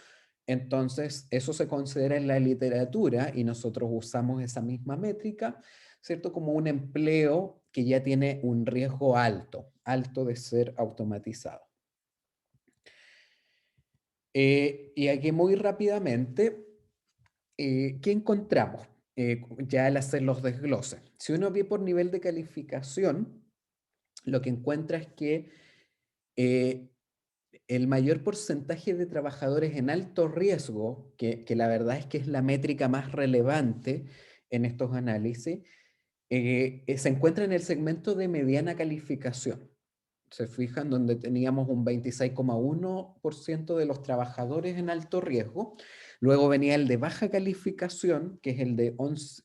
entonces eso se considera en la literatura y nosotros usamos esa misma métrica, ¿cierto? Como un empleo que ya tiene un riesgo alto, alto de ser automatizado. Y aquí muy rápidamente, ¿qué encontramos? Ya al hacer los desgloses. Si uno ve por nivel de calificación, lo que encuentra es que eh, el mayor porcentaje de trabajadores en alto riesgo, que la verdad es que es la métrica más relevante en estos análisis, se encuentra en el segmento de mediana calificación. Se fijan, donde teníamos un 26,1% de los trabajadores en alto riesgo. Luego venía el de baja calificación, que es el de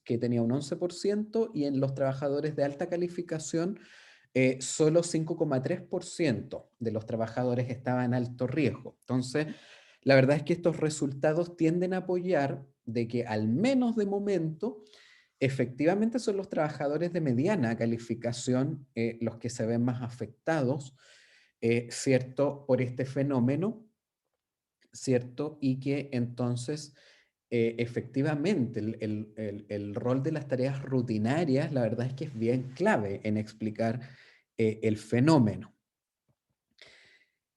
que tenía un 11%, y en los trabajadores de alta calificación, solo 5,3% de los trabajadores estaban en alto riesgo. Entonces, la verdad es que estos resultados tienden a apoyar de que al menos de momento, efectivamente son los trabajadores de mediana calificación los que se ven más afectados, ¿cierto?, por este fenómeno, ¿cierto? Y que entonces, efectivamente, el rol de las tareas rutinarias, la verdad es que es bien clave en explicar el fenómeno.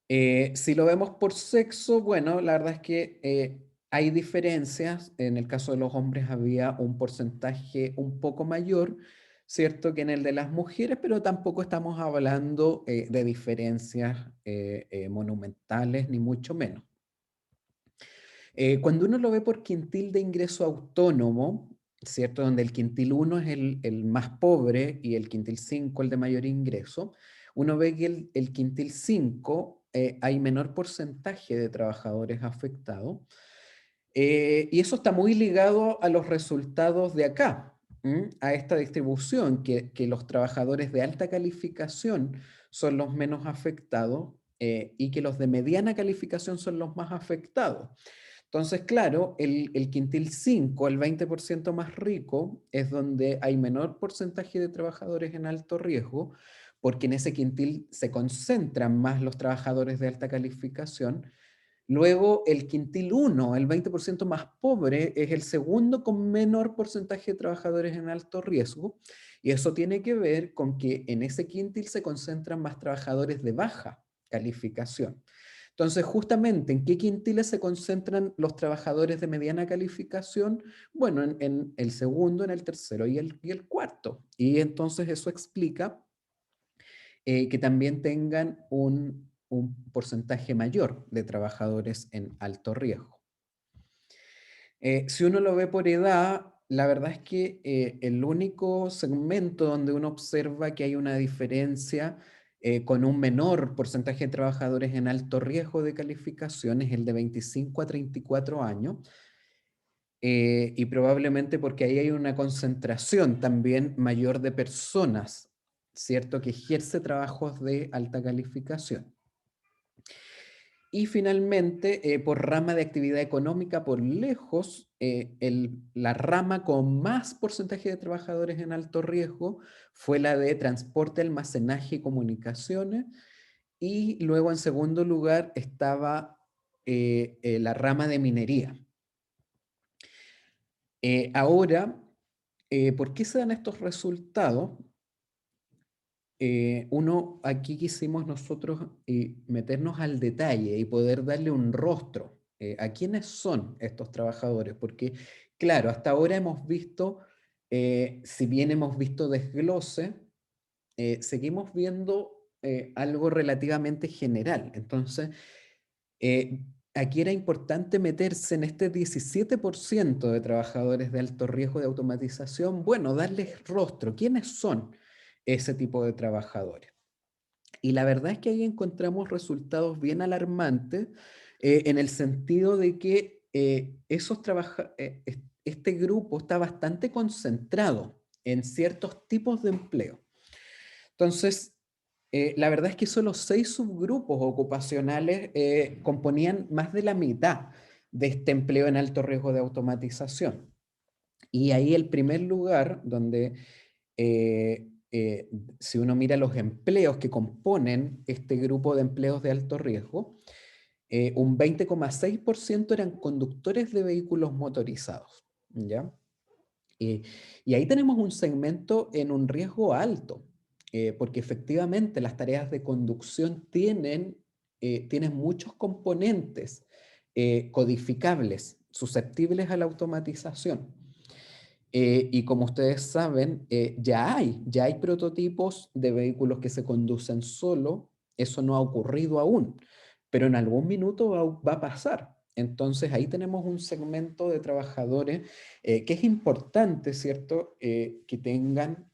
Si lo vemos por sexo, bueno, la verdad es que hay diferencias. En el caso de los hombres había un porcentaje un poco mayor, ¿cierto?, que en el de las mujeres, pero tampoco estamos hablando de diferencias monumentales, ni mucho menos. Cuando uno lo ve por quintil de ingreso autónomo, ¿cierto?, donde el quintil 1 es el más pobre y el quintil 5 el de mayor ingreso, uno ve que el quintil 5 hay menor porcentaje de trabajadores afectados, y eso está muy ligado a los resultados de acá, a esta distribución, que los trabajadores de alta calificación son los menos afectados y que los de mediana calificación son los más afectados. Entonces, claro, el quintil 5, el 20% más rico, es donde hay menor porcentaje de trabajadores en alto riesgo, porque en ese quintil se concentran más los trabajadores de alta calificación. Luego, el quintil 1, el 20% más pobre, es el segundo con menor porcentaje de trabajadores en alto riesgo, y eso tiene que ver con que en ese quintil se concentran más trabajadores de baja calificación. Entonces, justamente, ¿en qué quintiles se concentran los trabajadores de mediana calificación? Bueno, en el segundo, en el tercero y el cuarto. Y entonces eso explica que también tengan un porcentaje mayor de trabajadores en alto riesgo. Si uno lo ve por edad, la verdad es que el único segmento donde uno observa que hay una diferencia con un menor porcentaje de trabajadores en alto riesgo de calificación es el de 25 a 34 años, y probablemente porque ahí hay una concentración también mayor de personas, ¿cierto?, que ejerce trabajos de alta calificación. Y finalmente, por rama de actividad económica, por lejos, la rama con más porcentaje de trabajadores en alto riesgo fue la de transporte, almacenaje y comunicaciones. Y luego, en segundo lugar, estaba la rama de minería. Ahora, ¿por qué se dan estos resultados? Aquí quisimos nosotros meternos al detalle y poder darle un rostro ¿A quiénes son estos trabajadores? Porque, claro, hasta ahora hemos visto, si bien hemos visto desglose, seguimos viendo algo relativamente general. Entonces, aquí era importante meterse en este 17% de trabajadores de alto riesgo de automatización, bueno, darles rostro. ¿Quiénes son ese tipo de trabajadores? Y la verdad es que ahí encontramos resultados bien alarmantes en el sentido de que este grupo está bastante concentrado en ciertos tipos de empleo. Entonces, la verdad es que solo 6 subgrupos ocupacionales componían más de la mitad de este empleo en alto riesgo de automatización. Y ahí el primer lugar donde, si uno mira los empleos que componen este grupo de empleos de alto riesgo, un 20,6% eran conductores de vehículos motorizados, ¿ya? Y ahí tenemos un segmento en un riesgo alto, porque efectivamente las tareas de conducción tienen muchos componentes codificables, susceptibles a la automatización. Y como ustedes saben, ya hay prototipos de vehículos que se conducen solo. Eso no ha ocurrido aún, pero en algún minuto va a pasar. Entonces ahí tenemos un segmento de trabajadores que es importante, ¿cierto? Que tengan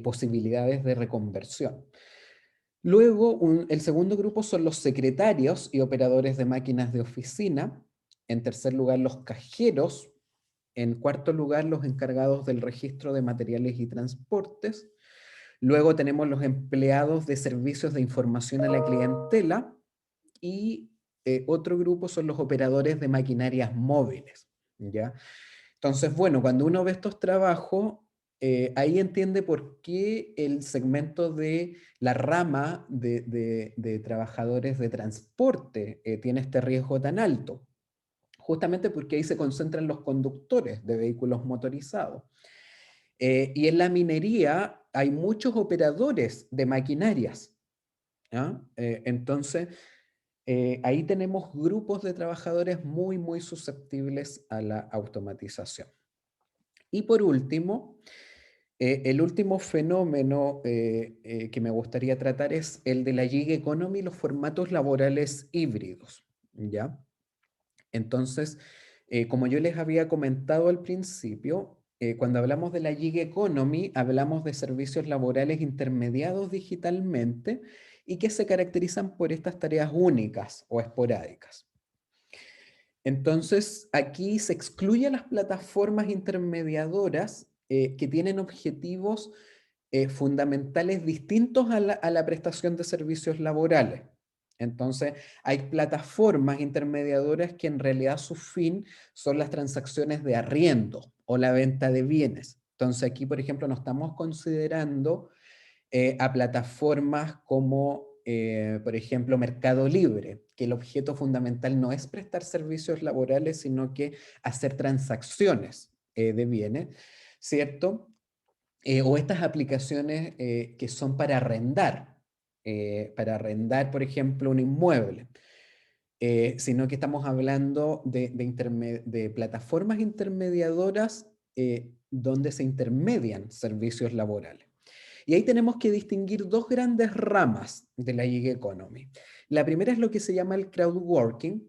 posibilidades de reconversión. Luego, el segundo grupo son los secretarios y operadores de máquinas de oficina. En tercer lugar, los cajeros. En cuarto lugar, los encargados del registro de materiales y transportes. Luego tenemos los empleados de servicios de información a la clientela. Y otro grupo son los operadores de maquinarias móviles, ¿ya? Entonces, bueno, cuando uno ve estos trabajos, ahí entiende por qué el segmento de la rama de trabajadores de transporte tiene este riesgo tan alto. Justamente porque ahí se concentran los conductores de vehículos motorizados. Y en la minería hay muchos operadores de maquinarias, ¿ya? Entonces, ahí tenemos grupos de trabajadores muy, muy susceptibles a la automatización. Y por último, el último fenómeno que me gustaría tratar es el de la gig economy, los formatos laborales híbridos, ¿ya? Entonces, como yo les había comentado al principio, cuando hablamos de la gig economy, hablamos de servicios laborales intermediados digitalmente y que se caracterizan por estas tareas únicas o esporádicas. Entonces, aquí se excluyen las plataformas intermediadoras que tienen objetivos fundamentales distintos a la prestación de servicios laborales. Entonces, hay plataformas intermediadoras que en realidad su fin son las transacciones de arriendo o la venta de bienes. Entonces, aquí, por ejemplo, no estamos considerando a plataformas como, por ejemplo, Mercado Libre, que el objeto fundamental no es prestar servicios laborales, sino que hacer transacciones de bienes, ¿cierto? O estas aplicaciones que son para arrendar, por ejemplo, un inmueble. Sino que estamos hablando de plataformas intermediadoras donde se intermedian servicios laborales. Y ahí tenemos que distinguir dos grandes ramas de la gig economy. La primera es lo que se llama el crowdworking,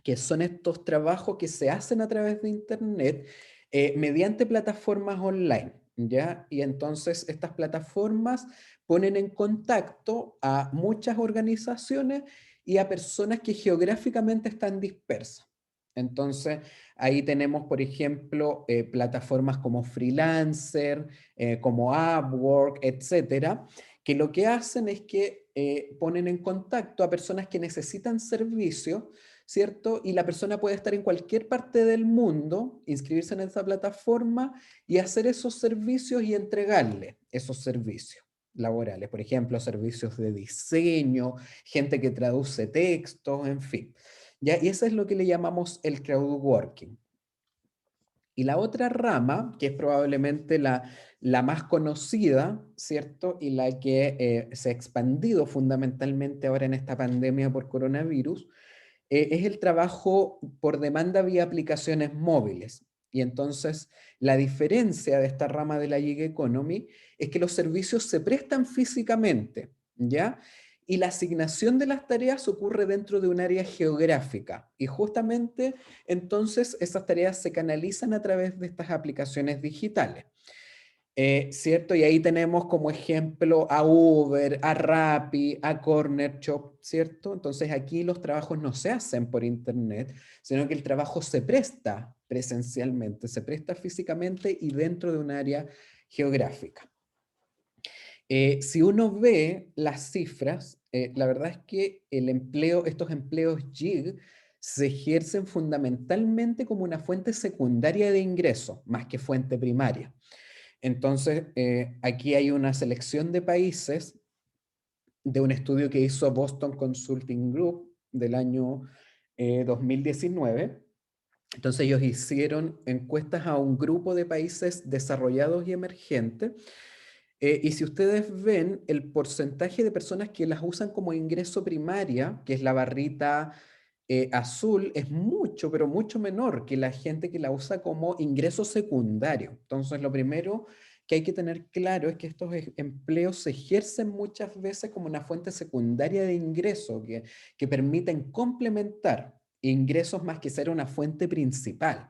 que son estos trabajos que se hacen a través de Internet mediante plataformas online, ¿ya? Y entonces estas plataformas ponen en contacto a muchas organizaciones y a personas que geográficamente están dispersas. Entonces, ahí tenemos, por ejemplo, plataformas como Freelancer, como Upwork, etcétera, que lo que hacen es que ponen en contacto a personas que necesitan servicio, ¿cierto? Y la persona puede estar en cualquier parte del mundo, inscribirse en esa plataforma y hacer esos servicios y entregarle esos servicios laborales. Por ejemplo, servicios de diseño, gente que traduce textos, en fin. ¿Ya? Y eso es lo que le llamamos el crowdworking. Y la otra rama, que es probablemente la más conocida, ¿cierto? Y la que se ha expandido fundamentalmente ahora en esta pandemia por coronavirus, es el trabajo por demanda vía aplicaciones móviles. Y entonces la diferencia de esta rama de la gig economy es que los servicios se prestan físicamente, ¿ya? Y la asignación de las tareas ocurre dentro de un área geográfica. Y justamente entonces esas tareas se canalizan a través de estas aplicaciones digitales. ¿Cierto? Y ahí tenemos como ejemplo a Uber, a Rappi, a Corner Shop, ¿cierto? Entonces aquí los trabajos no se hacen por internet, sino que el trabajo se presta presencialmente, se presta físicamente y dentro de un área geográfica. Si uno ve las cifras, la verdad es que el empleo, estos empleos gig se ejercen fundamentalmente como una fuente secundaria de ingreso, más que fuente primaria. Entonces, aquí hay una selección de países de un estudio que hizo Boston Consulting Group del año 2019. Entonces ellos hicieron encuestas a un grupo de países desarrollados y emergentes. Y si ustedes ven el porcentaje de personas que las usan como ingreso primaria, que es la barrita azul, es mucho, pero mucho menor que la gente que la usa como ingreso secundario. Entonces, lo primero que hay que tener claro es que estos empleos se ejercen muchas veces como una fuente secundaria de ingreso que permiten complementar ingresos más que ser una fuente principal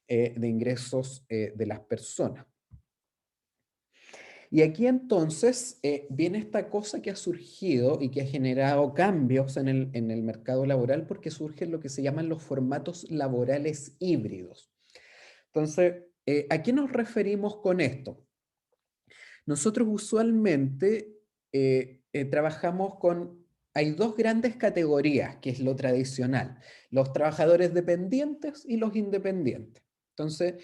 de ingresos de las personas. Y aquí entonces viene esta cosa que ha surgido y que ha generado cambios en el mercado laboral porque surgen lo que se llaman los formatos laborales híbridos. Entonces, ¿a qué nos referimos con esto? Nosotros usualmente trabajamos con, hay dos grandes categorías, que es lo tradicional, los trabajadores dependientes y los independientes. Entonces,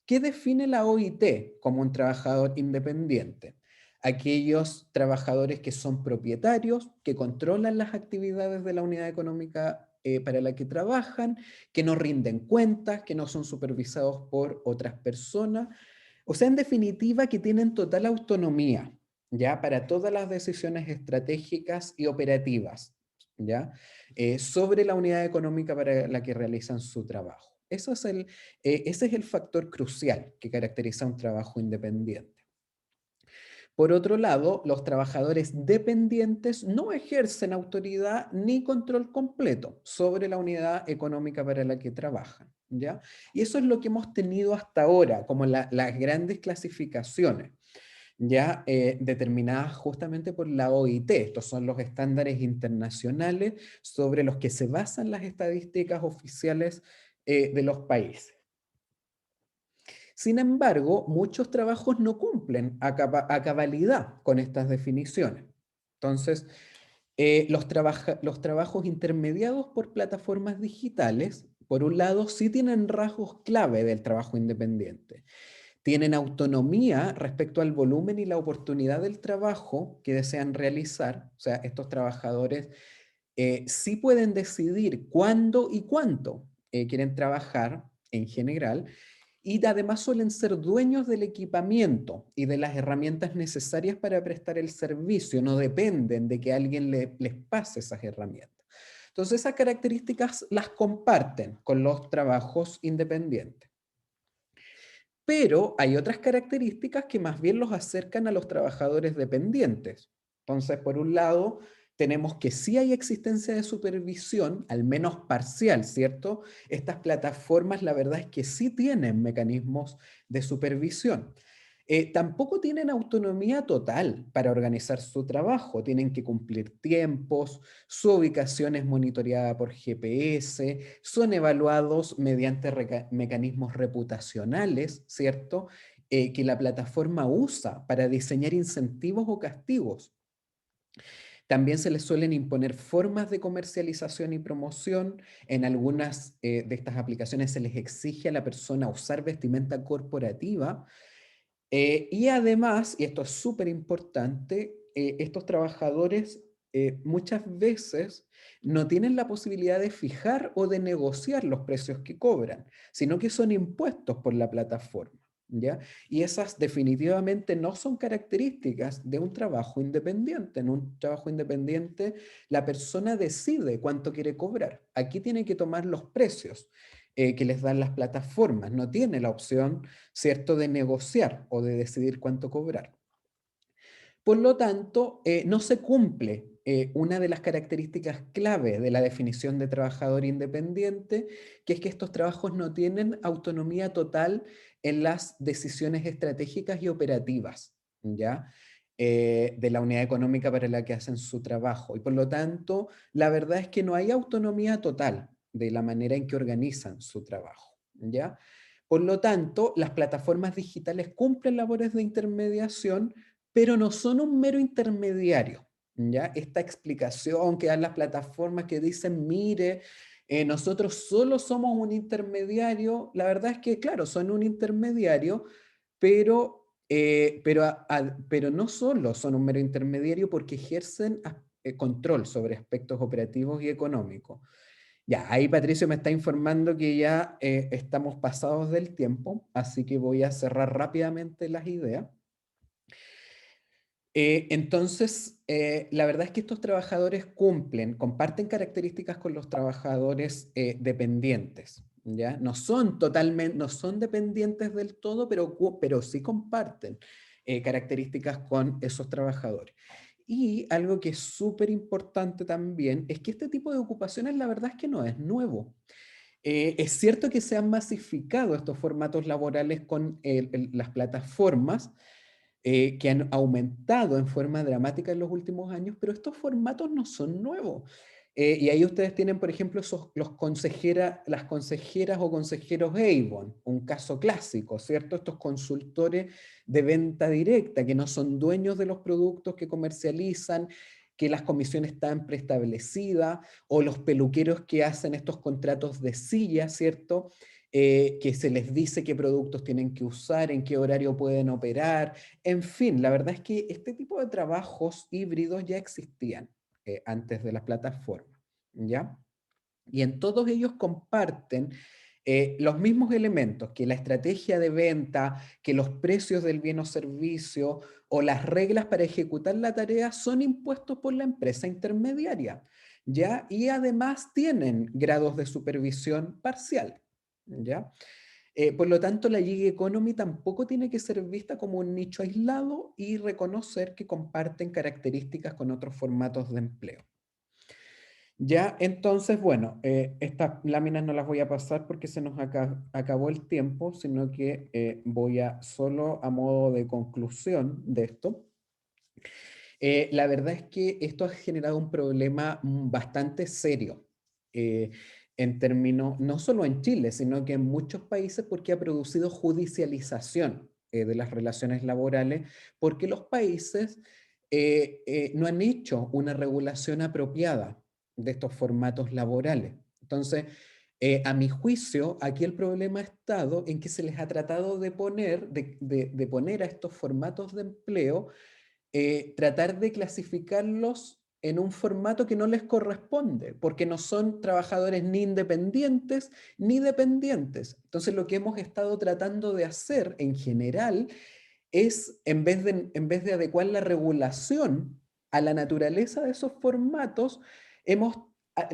¿qué define la OIT como un trabajador independiente? Aquellos trabajadores que son propietarios, que controlan las actividades de la unidad económica para la que trabajan, que no rinden cuentas, que no son supervisados por otras personas, o sea, en definitiva, que tienen total autonomía, ¿ya? Para todas las decisiones estratégicas y operativas, ¿ya? Sobre la unidad económica para la que realizan su trabajo. Ese es el factor crucial que caracteriza un trabajo independiente. Por otro lado, los trabajadores dependientes no ejercen autoridad ni control completo sobre la unidad económica para la que trabajan, ¿ya? Y eso es lo que hemos tenido hasta ahora, como las grandes clasificaciones, ya determinadas justamente por la OIT. Estos son los estándares internacionales sobre los que se basan las estadísticas oficiales de los países. Sin embargo, muchos trabajos no cumplen a cabalidad con estas definiciones. Entonces, los trabajos intermediados por plataformas digitales, por un lado, sí tienen rasgos clave del trabajo independiente. Tienen autonomía respecto al volumen y la oportunidad del trabajo que desean realizar. O sea, estos trabajadores sí pueden decidir cuándo y cuánto quieren trabajar en general, y además suelen ser dueños del equipamiento y de las herramientas necesarias para prestar el servicio, no dependen de que alguien les pase esas herramientas. Entonces esas características las comparten con los trabajos independientes. Pero hay otras características que más bien los acercan a los trabajadores dependientes. Entonces, por un lado, tenemos que sí hay existencia de supervisión, al menos parcial, ¿cierto? Estas plataformas, la verdad es que sí tienen mecanismos de supervisión. Tampoco tienen autonomía total para organizar su trabajo, tienen que cumplir tiempos, su ubicación es monitoreada por GPS, son evaluados mediante mecanismos reputacionales, ¿cierto? Que la plataforma usa para diseñar incentivos o castigos. También se les suelen imponer formas de comercialización y promoción. En algunas de estas aplicaciones se les exige a la persona usar vestimenta corporativa. Y además, y esto es súper importante, estos trabajadores muchas veces no tienen la posibilidad de fijar o de negociar los precios que cobran, sino que son impuestos por la plataforma, ¿ya? Y esas definitivamente no son características de un trabajo independiente. En un trabajo independiente, la persona decide cuánto quiere cobrar. Aquí tiene que tomar los precios que les dan las plataformas. No tiene la opción, ¿cierto?, de negociar o de decidir cuánto cobrar. Por lo tanto, no se cumple una de las características clave de la definición de trabajador independiente, que es que estos trabajos no tienen autonomía total en las decisiones estratégicas y operativas, ¿ya? De la unidad económica para la que hacen su trabajo. Y por lo tanto, la verdad es que no hay autonomía total de la manera en que organizan su trabajo, ¿ya? Por lo tanto, las plataformas digitales cumplen labores de intermediación, pero no son un mero intermediario, ¿ya? Esta explicación que dan las plataformas que dicen, mire, nosotros solo somos un intermediario, la verdad es que, claro, son un intermediario, pero no solo son un mero intermediario porque ejercen control sobre aspectos operativos y económicos. Ya, ahí Patricio me está informando que ya estamos pasados del tiempo, así que voy a cerrar rápidamente las ideas. Entonces, la verdad es que estos trabajadores comparten características con los trabajadores dependientes, ¿ya? No son dependientes del todo, pero sí comparten características con esos trabajadores. Y algo que es súper importante también es que este tipo de ocupaciones, la verdad es que no es nuevo. Es cierto que se han masificado estos formatos laborales con las plataformas, que han aumentado en forma dramática en los últimos años, pero estos formatos no son nuevos. Y ahí ustedes tienen, por ejemplo, las consejeras o consejeros Avon, un caso clásico, ¿cierto? Estos consultores de venta directa que no son dueños de los productos que comercializan, que las comisiones están preestablecidas, o los peluqueros que hacen estos contratos de silla, ¿cierto? Que se les dice qué productos tienen que usar, en qué horario pueden operar, en fin, la verdad es que este tipo de trabajos híbridos ya existían antes de las plataformas, ¿ya? Y en todos ellos comparten los mismos elementos, que la estrategia de venta, que los precios del bien o servicio o las reglas para ejecutar la tarea son impuestos por la empresa intermediaria, ¿ya? Y además tienen grados de supervisión parcial, ¿ya? Por lo tanto, la gig economy tampoco tiene que ser vista como un nicho aislado y reconocer que comparten características con otros formatos de empleo. Ya, entonces, bueno, estas láminas no las voy a pasar porque se nos acabó el tiempo, sino que voy a solo a modo de conclusión de esto. La verdad es que esto ha generado un problema bastante serio en términos, no solo en Chile, sino que en muchos países porque ha producido judicialización de las relaciones laborales, porque los países no han hecho una regulación apropiada de estos formatos laborales. Entonces, a mi juicio, aquí el problema ha estado en que se les ha tratado de poner a estos formatos de empleo, tratar de clasificarlos en un formato que no les corresponde, porque no son trabajadores ni independientes ni dependientes. Entonces, lo que hemos estado tratando de hacer en general es, en vez de adecuar la regulación a la naturaleza de esos formatos,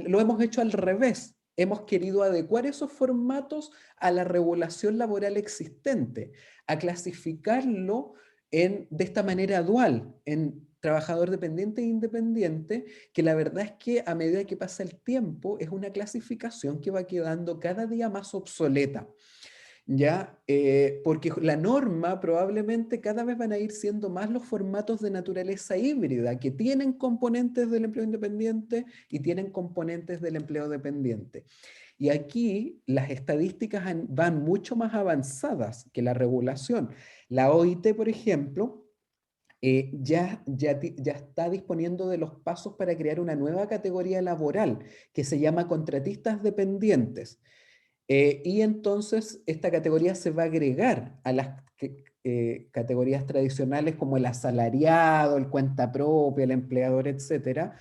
lo hemos hecho al revés. Hemos querido adecuar esos formatos a la regulación laboral existente, a clasificarlo de esta manera dual, en trabajador dependiente e independiente, que la verdad es que a medida que pasa el tiempo es una clasificación que va quedando cada día más obsoleta. ¿Ya? Porque la norma probablemente cada vez van a ir siendo más los formatos de naturaleza híbrida, que tienen componentes del empleo independiente y tienen componentes del empleo dependiente. Y aquí las estadísticas van mucho más avanzadas que la regulación. La OIT, por ejemplo, ya está disponiendo de los pasos para crear una nueva categoría laboral que se llama contratistas dependientes. Y entonces esta categoría se va a agregar a las categorías tradicionales como el asalariado, el cuenta propia, el empleador, etcétera,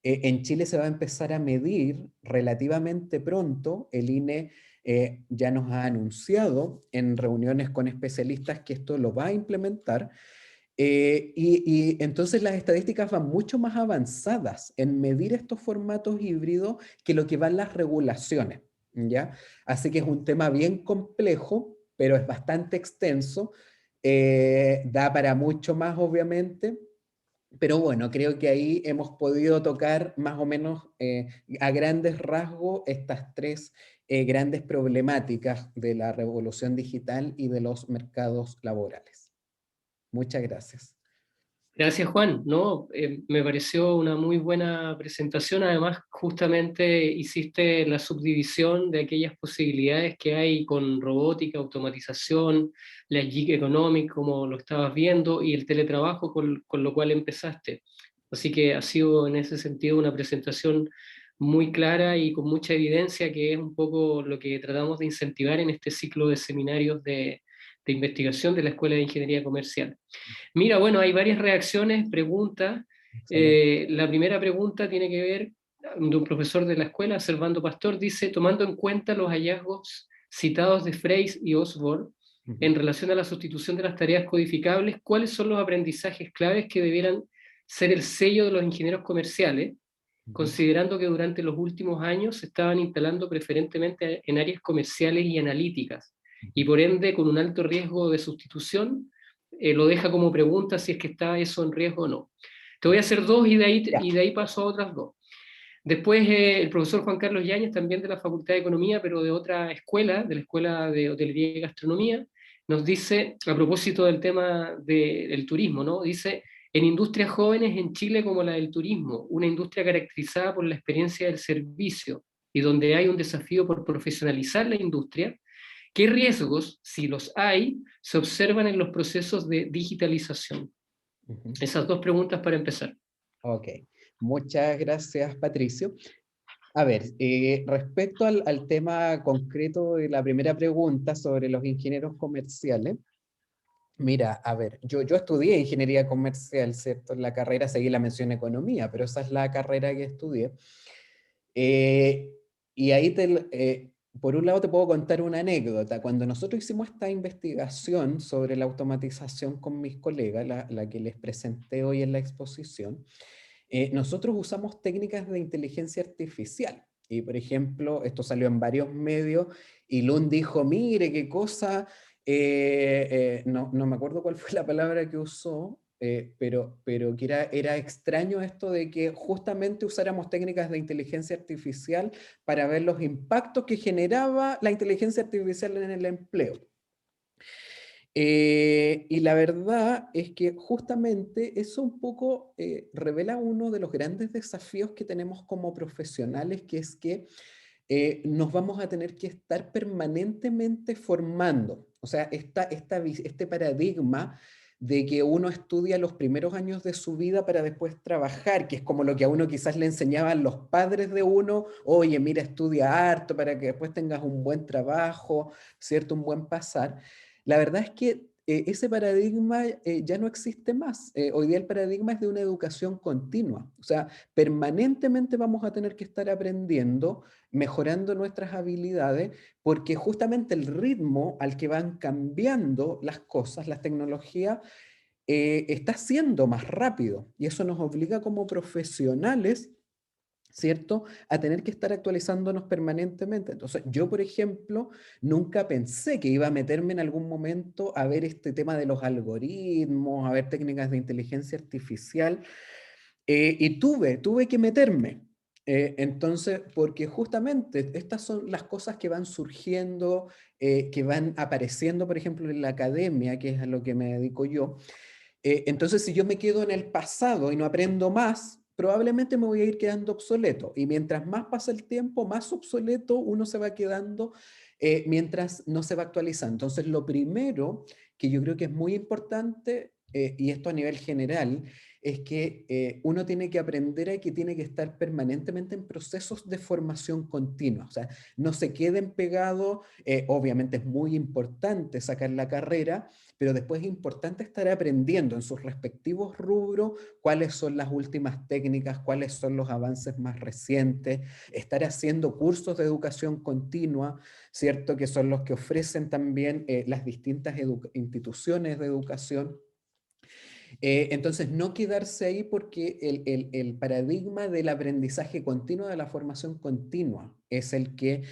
En Chile se va a empezar a medir relativamente pronto. El INE ya nos ha anunciado en reuniones con especialistas que esto lo va a implementar. Y entonces las estadísticas van mucho más avanzadas en medir estos formatos híbridos que lo que van las regulaciones, ¿ya? Así que es un tema bien complejo, pero es bastante extenso. Da para mucho más, obviamente, pero bueno, creo que ahí hemos podido tocar más o menos a grandes rasgos estas tres grandes problemáticas de la revolución digital y de los mercados laborales. Muchas gracias. Gracias, Juan. No, me pareció una muy buena presentación. Además, justamente hiciste la subdivisión de aquellas posibilidades que hay con robótica, automatización, la gig economic, como lo estabas viendo, y el teletrabajo, con lo cual empezaste. Así que ha sido en ese sentido una presentación muy clara y con mucha evidencia, que es un poco lo que tratamos de incentivar en este ciclo de seminarios de investigación de la Escuela de Ingeniería Comercial. Mira, bueno, hay varias reacciones, preguntas. Excelente. La primera pregunta tiene que ver de un profesor de la escuela, Servando Pastor, dice, tomando en cuenta los hallazgos citados de Freyes y Osborne en relación a la sustitución de las tareas codificables, ¿cuáles son los aprendizajes claves que debieran ser el sello de los ingenieros comerciales, considerando que durante los últimos años se estaban instalando preferentemente en áreas comerciales y analíticas, y por ende con un alto riesgo de sustitución? Lo deja como pregunta si es que está eso en riesgo o no. Te voy a hacer dos Ya. y de ahí paso a otras dos. Después el profesor Juan Carlos Yáñez, también de la Facultad de Economía, pero de otra escuela, de la Escuela de Hotelería y Gastronomía, nos dice, a propósito del tema del turismo, ¿no? Dice, en industrias jóvenes en Chile como la del turismo, una industria caracterizada por la experiencia del servicio y donde hay un desafío por profesionalizar la industria, ¿qué riesgos, si los hay, se observan en los procesos de digitalización? Esas dos preguntas para empezar. Ok, muchas gracias, Patricio. A ver, respecto al tema concreto de la primera pregunta sobre los ingenieros comerciales, mira, a ver, yo estudié ingeniería comercial, ¿cierto? En la carrera seguí la mención economía, pero esa es la carrera que estudié. Eh, y ahí, por un lado, te puedo contar una anécdota. Cuando nosotros hicimos esta investigación sobre la automatización con mis colegas, la que les presenté hoy en la exposición, nosotros usamos técnicas de inteligencia artificial. Y, por ejemplo, esto salió en varios medios y Lund dijo, mire, qué cosa, no me acuerdo cuál fue la palabra que usó, pero que era extraño esto de que justamente usáramos técnicas de inteligencia artificial para ver los impactos que generaba la inteligencia artificial en el empleo. Y la verdad es que justamente eso un poco revela uno de los grandes desafíos que tenemos como profesionales, que es que nos vamos a tener que estar permanentemente formando. O sea, este paradigma de que uno estudia los primeros años de su vida para después trabajar, que es como lo que a uno quizás le enseñaban los padres de uno, oye, mira, estudia harto para que después tengas un buen trabajo, ¿cierto? Un buen pasar. La verdad es que ese paradigma ya no existe más. Hoy día el paradigma es de una educación continua. O sea, permanentemente vamos a tener que estar aprendiendo, mejorando nuestras habilidades, porque justamente el ritmo al que van cambiando las cosas, las tecnologías, está siendo más rápido. Y eso nos obliga como profesionales, ¿cierto?, a tener que estar actualizándonos permanentemente. Entonces, yo, por ejemplo, nunca pensé que iba a meterme en algún momento a ver este tema de los algoritmos, a ver técnicas de inteligencia artificial, y tuve que meterme. Entonces, porque justamente estas son las cosas que van surgiendo, que van apareciendo, por ejemplo, en la academia, que es a lo que me dedico yo. Entonces, si yo me quedo en el pasado y no aprendo más, probablemente me voy a ir quedando obsoleto. Y mientras más pasa el tiempo, más obsoleto uno se va quedando mientras no se va actualizando. Entonces, lo primero que yo creo que es muy importante, y esto a nivel general, es que uno tiene que aprender a que tiene que estar permanentemente en procesos de formación continua. O sea, no se queden pegados, obviamente es muy importante sacar la carrera, pero después es importante estar aprendiendo en sus respectivos rubros cuáles son las últimas técnicas, cuáles son los avances más recientes, estar haciendo cursos de educación continua, ¿cierto? Que son los que ofrecen también las distintas instituciones de educación. Entonces, no quedarse ahí porque el paradigma del aprendizaje continuo, de la formación continua, es el que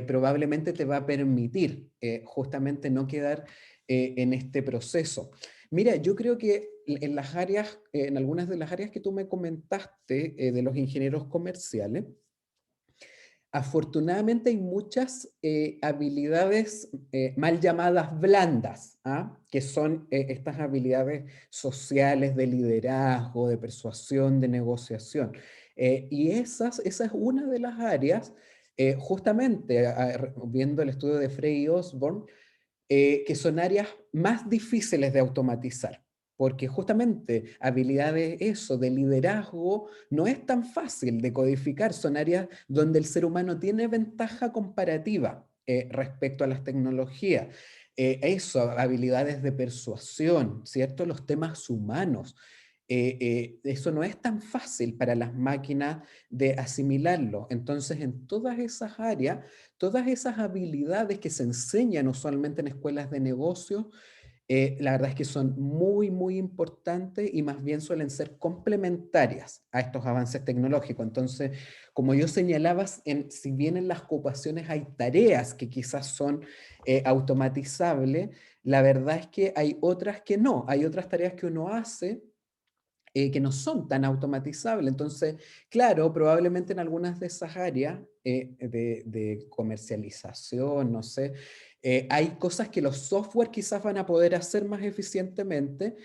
probablemente te va a permitir justamente no quedar en este proceso. Mira, yo creo que en las áreas, en algunas de las áreas que tú me comentaste de los ingenieros comerciales, afortunadamente hay muchas habilidades mal llamadas blandas, ¿ah? Que son estas habilidades sociales de liderazgo, de persuasión, de negociación. Y esa es una de las áreas, justamente viendo el estudio de Frey y Osborne, que son áreas más difíciles de automatizar, porque justamente habilidades eso de liderazgo no es tan fácil de codificar, son áreas donde el ser humano tiene ventaja comparativa respecto a las tecnologías. Eso, habilidades de persuasión, ¿cierto? Los temas humanos. Eso no es tan fácil para las máquinas de asimilarlo. Entonces, en todas esas áreas, todas esas habilidades que se enseñan usualmente en escuelas de negocios, la verdad es que son muy, muy importantes y más bien suelen ser complementarias a estos avances tecnológicos. Entonces, como yo señalaba, si bien en las ocupaciones hay tareas que quizás son automatizables, la verdad es que hay otras que no. Hay otras tareas que uno hace que no son tan automatizables. Entonces, claro, probablemente en algunas de esas áreas de comercialización, no sé, hay cosas que los software quizás van a poder hacer más eficientemente.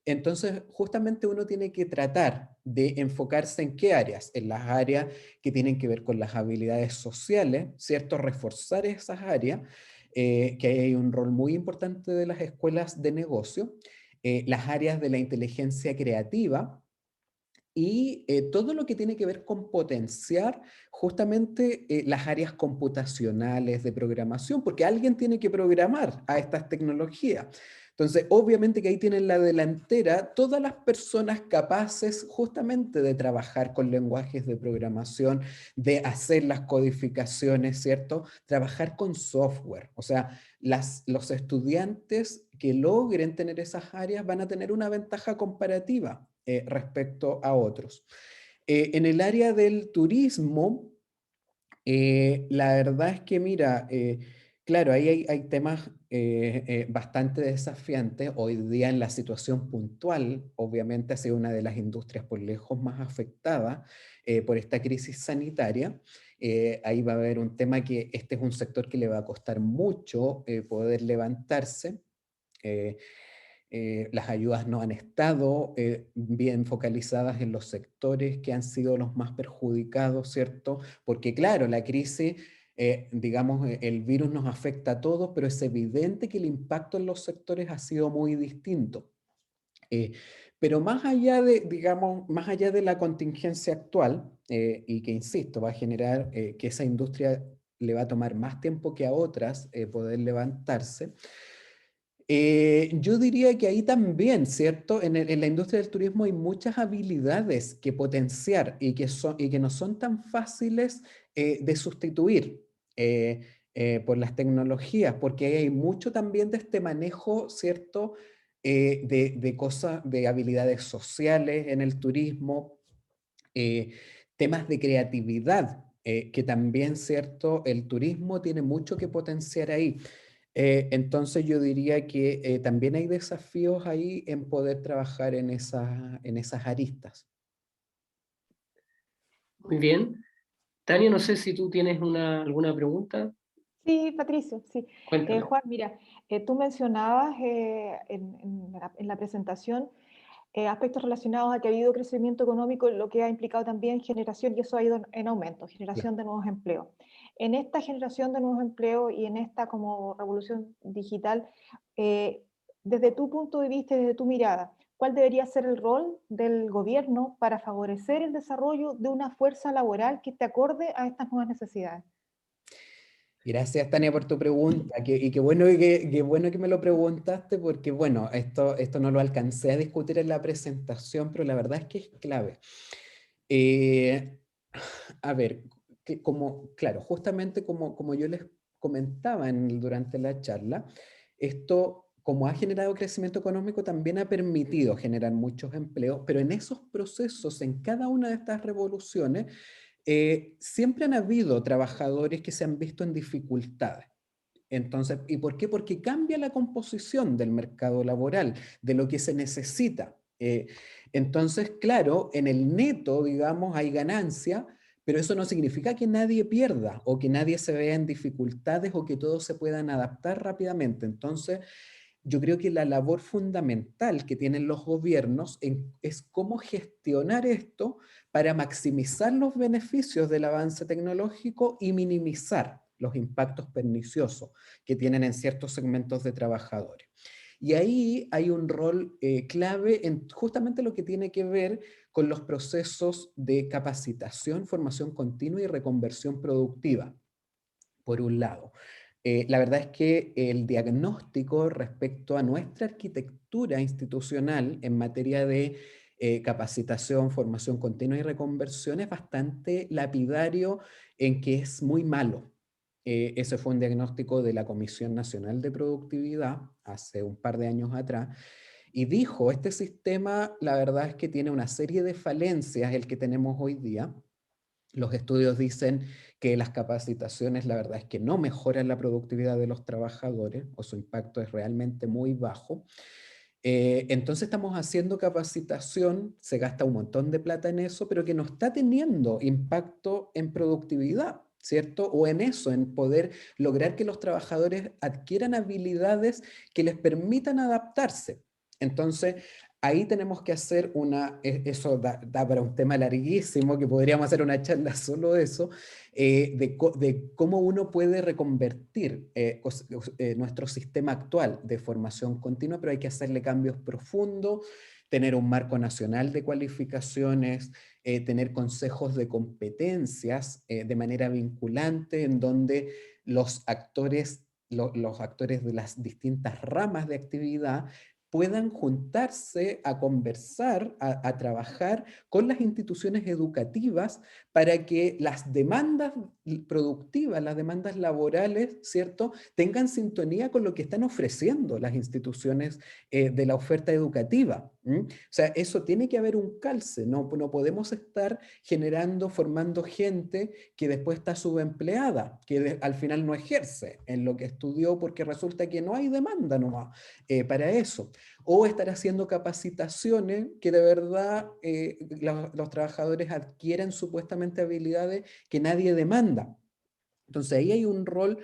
Entonces, justamente uno tiene que tratar de enfocarse en qué áreas, en las áreas que tienen que ver con las habilidades sociales, ¿cierto? Reforzar esas áreas, que hay un rol muy importante de las escuelas de negocio, las áreas de la inteligencia creativa y todo lo que tiene que ver con potenciar justamente las áreas computacionales de programación, porque alguien tiene que programar a estas tecnologías. Entonces, obviamente que ahí tienen la delantera todas las personas capaces justamente de trabajar con lenguajes de programación, de hacer las codificaciones, ¿cierto? Trabajar con software. O sea, los estudiantes que logren tener esas áreas van a tener una ventaja comparativa respecto a otros. En el área del turismo, la verdad es que, mira, claro, ahí hay temas bastante desafiantes. Hoy día en la situación puntual, obviamente ha sido una de las industrias por lejos más afectadas por esta crisis sanitaria. Ahí va a haber un tema que este es un sector que le va a costar mucho poder levantarse. Eh, las ayudas no han estado bien focalizadas en los sectores que han sido los más perjudicados, ¿cierto? Porque claro, la crisis, digamos, el virus nos afecta a todos, pero es evidente que el impacto en los sectores ha sido muy distinto. Eh, pero más allá de, digamos, más allá de la contingencia actual, y que insisto, va a generar que esa industria le va a tomar más tiempo que a otras poder levantarse, yo diría que ahí también, ¿cierto? En la industria del turismo hay muchas habilidades que potenciar y que no son tan fáciles de sustituir por las tecnologías, porque hay mucho también de este manejo, ¿cierto? De cosas, de habilidades sociales en el turismo, eh, temas de creatividad, que también, ¿cierto? El turismo tiene mucho que potenciar ahí. Entonces yo diría que también hay desafíos ahí en poder trabajar en esas aristas. Muy bien. Tania, no sé si tú tienes alguna pregunta. Sí, Patricio, sí. Cuéntame. Juan, mira, tú mencionabas en la presentación aspectos relacionados a que ha habido crecimiento económico, lo que ha implicado también generación, y eso ha ido en aumento, Claro. generación de nuevos empleos. En esta generación de nuevos empleos y en esta como revolución digital, eh, desde tu punto de vista y desde tu mirada, ¿cuál debería ser el rol del gobierno para favorecer el desarrollo de una fuerza laboral que esté acorde a estas nuevas necesidades? Gracias, Tania, por tu pregunta. Y qué bueno que me lo preguntaste, porque bueno, esto no lo alcancé a discutir en la presentación, pero la verdad es que es clave. Eh, a ver, claro, justamente como yo les comentaba durante la charla, esto, como ha generado crecimiento económico, también ha permitido generar muchos empleos, pero en esos procesos, en cada una de estas revoluciones, siempre han habido trabajadores que se han visto en dificultades. Entonces, ¿y por qué? Porque cambia la composición del mercado laboral, de lo que se necesita. Entonces, claro, en el neto, digamos, hay ganancia, pero eso no significa que nadie pierda o que nadie se vea en dificultades o que todos se puedan adaptar rápidamente. Entonces, yo creo que la labor fundamental que tienen los gobiernos es cómo gestionar esto para maximizar los beneficios del avance tecnológico y minimizar los impactos perniciosos que tienen en ciertos segmentos de trabajadores. Y ahí hay un rol clave en justamente lo que tiene que ver con los procesos de capacitación, formación continua y reconversión productiva, por un lado. La verdad es que el diagnóstico respecto a nuestra arquitectura institucional en materia de capacitación, formación continua y reconversión es bastante lapidario, en que es muy malo. Ese fue un diagnóstico de la Comisión Nacional de Productividad hace un par de años atrás, y dijo, este sistema la verdad es que tiene una serie de falencias, el que tenemos hoy día. Los estudios dicen que las capacitaciones, la verdad es que no mejoran la productividad de los trabajadores, o su impacto es realmente muy bajo. Entonces estamos haciendo capacitación, se gasta un montón de plata en eso, pero que no está teniendo impacto en productividad, ¿cierto? O en eso, en poder lograr que los trabajadores adquieran habilidades que les permitan adaptarse. Entonces, ahí tenemos que hacer eso da para un tema larguísimo, que podríamos hacer una charla solo de eso, de cómo uno puede reconvertir nuestro sistema actual de formación continua, pero hay que hacerle cambios profundos, tener un marco nacional de cualificaciones, tener consejos de competencias de manera vinculante, en donde los actores de las distintas ramas de actividad puedan juntarse a conversar, a trabajar con las instituciones educativas para que las demandas productivas, las demandas laborales, ¿cierto?, tengan sintonía con lo que están ofreciendo las instituciones de la oferta educativa. O sea, eso tiene que haber un calce, no podemos estar formando gente que después está subempleada, que al final no ejerce en lo que estudió porque resulta que no hay demanda nomás para eso. O estar haciendo capacitaciones que de verdad los trabajadores adquieren supuestamente habilidades que nadie demanda. Entonces ahí hay un rol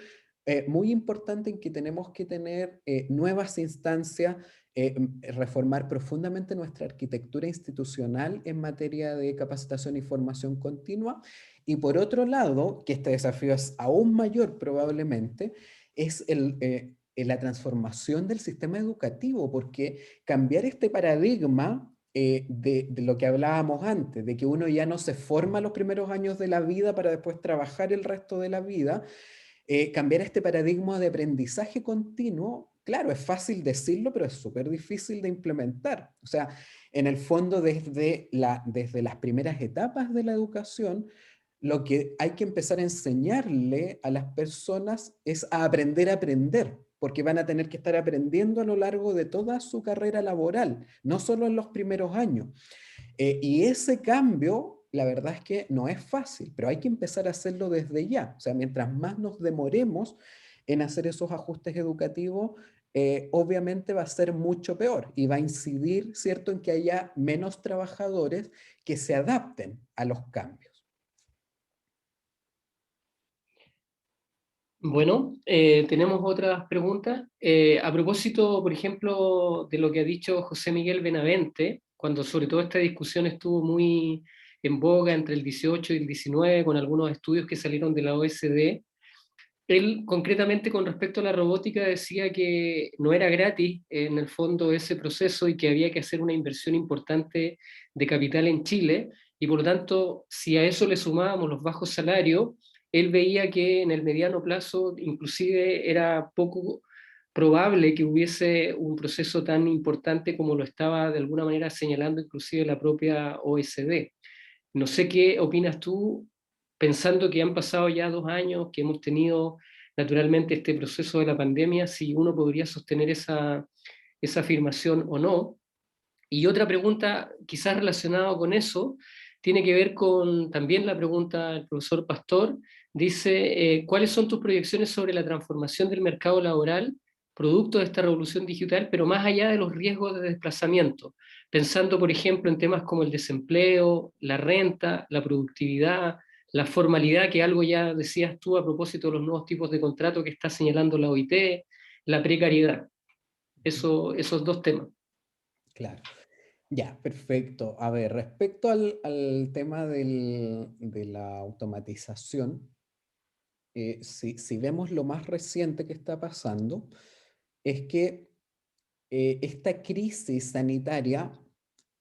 muy importante en que tenemos que tener nuevas instancias, reformar profundamente nuestra arquitectura institucional en materia de capacitación y formación continua. Y por otro lado, que este desafío es aún mayor probablemente, es la transformación del sistema educativo, porque cambiar este paradigma de lo que hablábamos antes, de que uno ya no se forma los primeros años de la vida para después trabajar el resto de la vida, cambiar este paradigma de aprendizaje continuo, claro, es fácil decirlo, pero es súper difícil de implementar. O sea, en el fondo, desde las primeras etapas de la educación, lo que hay que empezar a enseñarle a las personas es a aprender, porque van a tener que estar aprendiendo a lo largo de toda su carrera laboral, no solo en los primeros años. Y ese cambio, la verdad es que no es fácil, pero hay que empezar a hacerlo desde ya. O sea, mientras más nos demoremos en hacer esos ajustes educativos, obviamente va a ser mucho peor y va a incidir, ¿cierto?, en que haya menos trabajadores que se adapten a los cambios. Bueno, tenemos otras preguntas. A propósito, por ejemplo, de lo que ha dicho José Miguel Benavente, cuando sobre todo esta discusión estuvo muy en boga entre el 18 y el 19, con algunos estudios que salieron de la OSD, Él concretamente con respecto a la robótica decía que no era gratis en el fondo ese proceso y que había que hacer una inversión importante de capital en Chile y por lo tanto si a eso le sumábamos los bajos salarios, él veía que en el mediano plazo inclusive era poco probable que hubiese un proceso tan importante como lo estaba de alguna manera señalando inclusive la propia OSD. No sé qué opinas tú, pensando que han pasado ya 2 años, que hemos tenido naturalmente este proceso de la pandemia, si uno podría sostener esa afirmación o no. Y otra pregunta, quizás relacionada con eso, tiene que ver con también la pregunta del profesor Pastor. Dice, ¿cuáles son tus proyecciones sobre la transformación del mercado laboral, producto de esta revolución digital, pero más allá de los riesgos de desplazamiento? Pensando, por ejemplo, en temas como el desempleo, la renta, la productividad, la formalidad, que algo ya decías tú a propósito de los nuevos tipos de contrato que está señalando la OIT, la precariedad. Esos dos temas. Claro. Ya, perfecto. A ver, respecto al tema de la automatización, si vemos lo más reciente que está pasando, es que esta crisis sanitaria,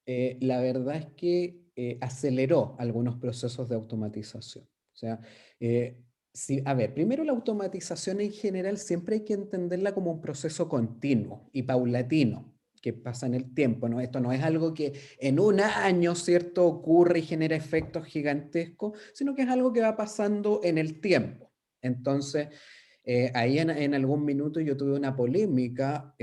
la verdad es que aceleró algunos procesos de automatización. O sea, a ver, primero la automatización en general siempre hay que entenderla como un proceso continuo y paulatino que pasa en el tiempo, ¿no? Esto no es algo que en un año, ¿cierto?, ocurre y genera efectos gigantescos, sino que es algo que va pasando en el tiempo. Entonces, ahí en algún minuto yo tuve una polémica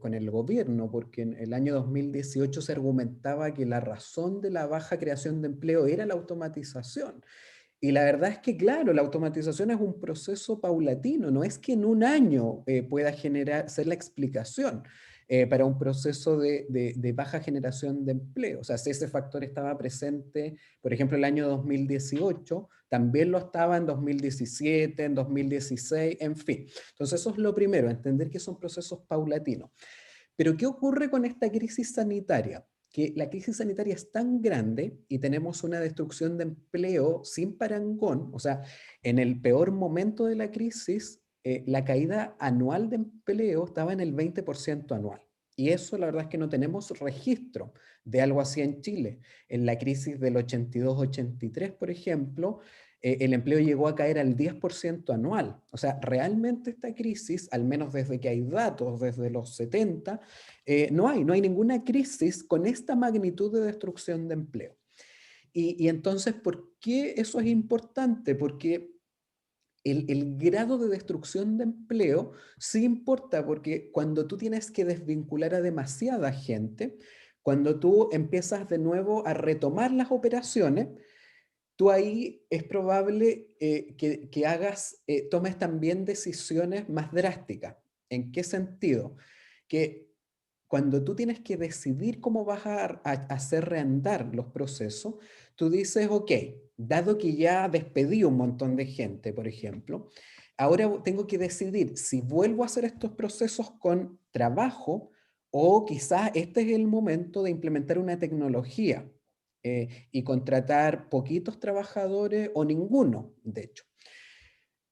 con el gobierno, porque en el año 2018 se argumentaba que la razón de la baja creación de empleo era la automatización. Y la verdad es que, claro, la automatización es un proceso paulatino, no es que en un año pueda ser la explicación para un proceso de baja generación de empleo. O sea, si ese factor estaba presente, por ejemplo, el año 2018, también lo estaba en 2017, en 2016, en fin. Entonces, eso es lo primero, entender que son procesos paulatinos. Pero ¿qué ocurre con esta crisis sanitaria? Que la crisis sanitaria es tan grande y tenemos una destrucción de empleo sin parangón, o sea, en el peor momento de la crisis, la caída anual de empleo estaba en el 20% anual. Y eso la verdad es que no tenemos registro de algo así en Chile. En la crisis del 82-83, por ejemplo, el empleo llegó a caer al 10% anual. O sea, realmente esta crisis, al menos desde que hay datos, desde los 70, no hay ninguna crisis con esta magnitud de destrucción de empleo. Y entonces, ¿por qué eso es importante? Porque el grado de destrucción de empleo sí importa, porque cuando tú tienes que desvincular a demasiada gente, cuando tú empiezas de nuevo a retomar las operaciones, tú ahí es probable que tomes también decisiones más drásticas. ¿En qué sentido? Que cuando tú tienes que decidir cómo vas a hacer reandar los procesos, tú dices, ok, dado que ya despedí un montón de gente, por ejemplo, ahora tengo que decidir si vuelvo a hacer estos procesos con trabajo o quizás este es el momento de implementar una tecnología y contratar poquitos trabajadores o ninguno, de hecho.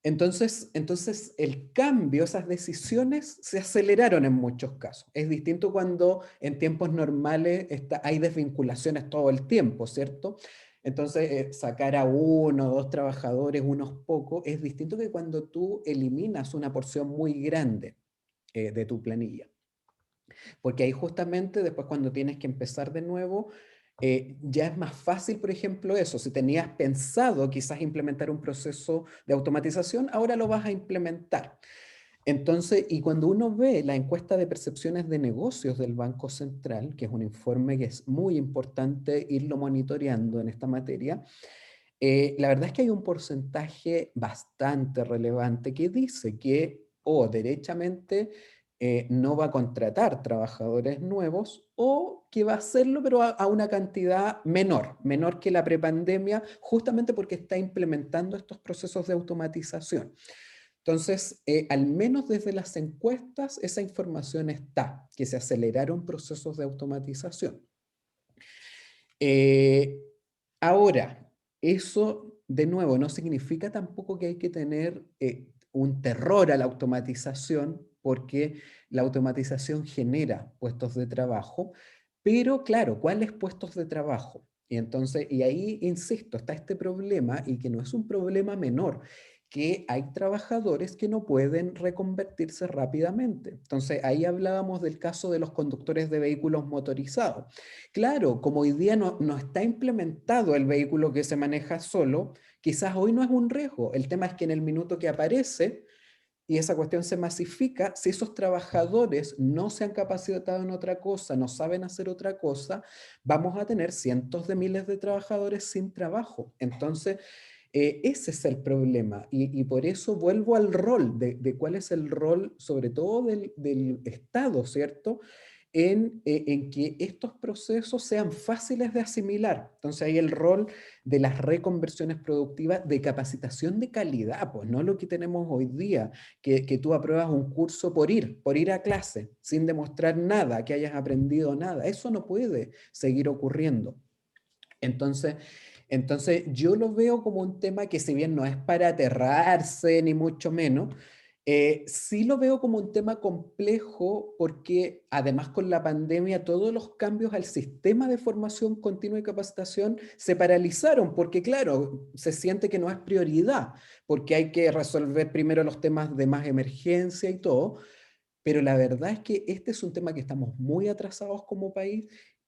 Entonces el cambio, esas decisiones se aceleraron en muchos casos. Es distinto cuando en tiempos normales hay desvinculaciones todo el tiempo, ¿cierto? Entonces sacar a uno, dos trabajadores, unos pocos, es distinto que cuando tú eliminas una porción muy grande de tu planilla. Porque ahí justamente después cuando tienes que empezar de nuevo, ya es más fácil, por ejemplo, eso. Si tenías pensado quizás implementar un proceso de automatización, ahora lo vas a implementar. Entonces, y cuando uno ve la encuesta de percepciones de negocios del Banco Central, que es un informe que es muy importante irlo monitoreando en esta materia, la verdad es que hay un porcentaje bastante relevante que dice que o derechamente no va a contratar trabajadores nuevos o que va a hacerlo pero a una cantidad menor que la prepandemia, justamente porque está implementando estos procesos de automatización. Entonces, al menos desde las encuestas, esa información está, que se aceleraron procesos de automatización. Eh, Ahora, eso de nuevo, no significa tampoco que hay que tener un terror a la automatización, porque la automatización genera puestos de trabajo, pero claro, ¿cuáles puestos de trabajo? Y entonces, y ahí, insisto, está este problema, y que no es un problema menor, que hay trabajadores que no pueden reconvertirse rápidamente. Entonces, ahí hablábamos del caso de los conductores de vehículos motorizados. Claro, como hoy día no está implementado el vehículo que se maneja solo, quizás hoy no es un riesgo. El tema es que en el minuto que aparece y esa cuestión se masifica, si esos trabajadores no se han capacitado en otra cosa, no saben hacer otra cosa, vamos a tener cientos de miles de trabajadores sin trabajo. Entonces, ese es el problema, y por eso vuelvo al rol, de cuál es el rol, sobre todo del Estado, ¿cierto? En que estos procesos sean fáciles de asimilar. Entonces hay el rol de las reconversiones productivas, de capacitación de calidad, pues no lo que tenemos hoy día, que tú apruebas un curso por ir a clase, sin demostrar nada, que hayas aprendido nada. Eso no puede seguir ocurriendo. Entonces, yo lo veo como un tema que, si bien no es para aterrarse ni mucho menos, sí lo veo como un tema complejo, porque además con la pandemia todos los cambios al sistema de formación continua y capacitación se paralizaron, porque claro, se siente que no es prioridad, porque hay que resolver primero los temas de más emergencia y todo, pero la verdad es que este es un tema que estamos muy atrasados como país,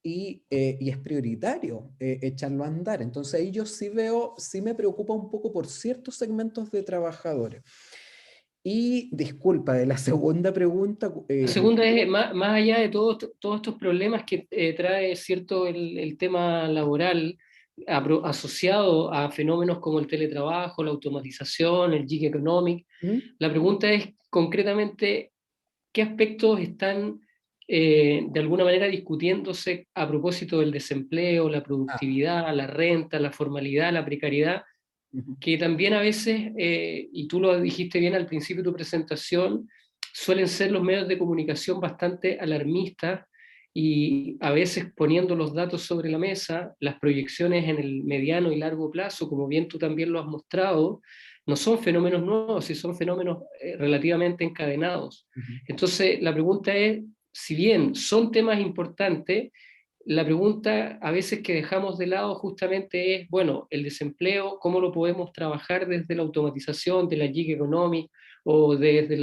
y es prioritario echarlo a andar. Entonces ahí yo sí veo, sí me preocupa un poco por ciertos segmentos de trabajadores. Y disculpa, de la segunda pregunta. La segunda es, más allá de todos estos problemas que trae, ¿cierto?, el tema laboral asociado a fenómenos como el teletrabajo, la automatización, el gig economic, ¿Mm? la pregunta es concretamente qué aspectos están de alguna manera discutiéndose a propósito del desempleo, la Ah, productividad, la renta, la formalidad, la precariedad, ujú. que también a veces, y tú lo dijiste bien al principio de tu presentación, suelen ser los medios de comunicación bastante alarmistas, y a veces poniendo los datos sobre la mesa, las proyecciones en el mediano y largo plazo, como bien tú también lo has mostrado, no son fenómenos nuevos, sino son fenómenos relativamente encadenados. Ujú. Entonces, la pregunta es, si bien son temas importantes, la pregunta a veces que dejamos de lado justamente es, bueno, el desempleo, ¿cómo lo podemos trabajar desde la automatización, de la gig economy o desde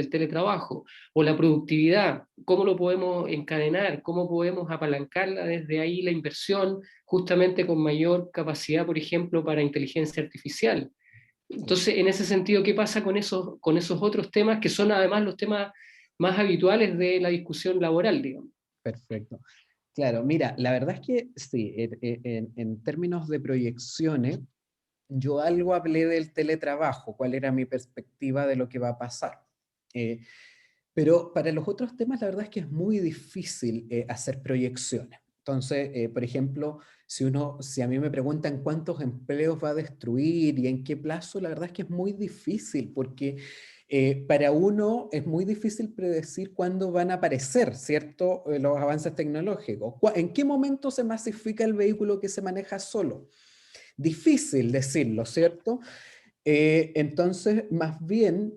el teletrabajo? O la productividad, ¿cómo lo podemos encadenar? ¿Cómo podemos apalancarla desde ahí la inversión justamente con mayor capacidad, por ejemplo, para inteligencia artificial? Sí, Entonces, en ese sentido, ¿qué pasa con esos otros temas que son además los temas más habituales de la discusión laboral, digamos? perfecto. Claro, mira, la verdad es que sí, en términos de proyecciones, yo algo hablé del teletrabajo, cuál era mi perspectiva de lo que va a pasar. Eh, Pero para los otros temas, la verdad es que es muy difícil hacer proyecciones. Entonces, por ejemplo, si a mí me preguntan cuántos empleos va a destruir y en qué plazo, la verdad es que es muy difícil, porque para uno es muy difícil predecir cuándo van a aparecer, ¿cierto? Los avances tecnológicos. ¿En qué momento se masifica el vehículo que se maneja solo? Difícil decirlo, ¿cierto? Entonces, más bien,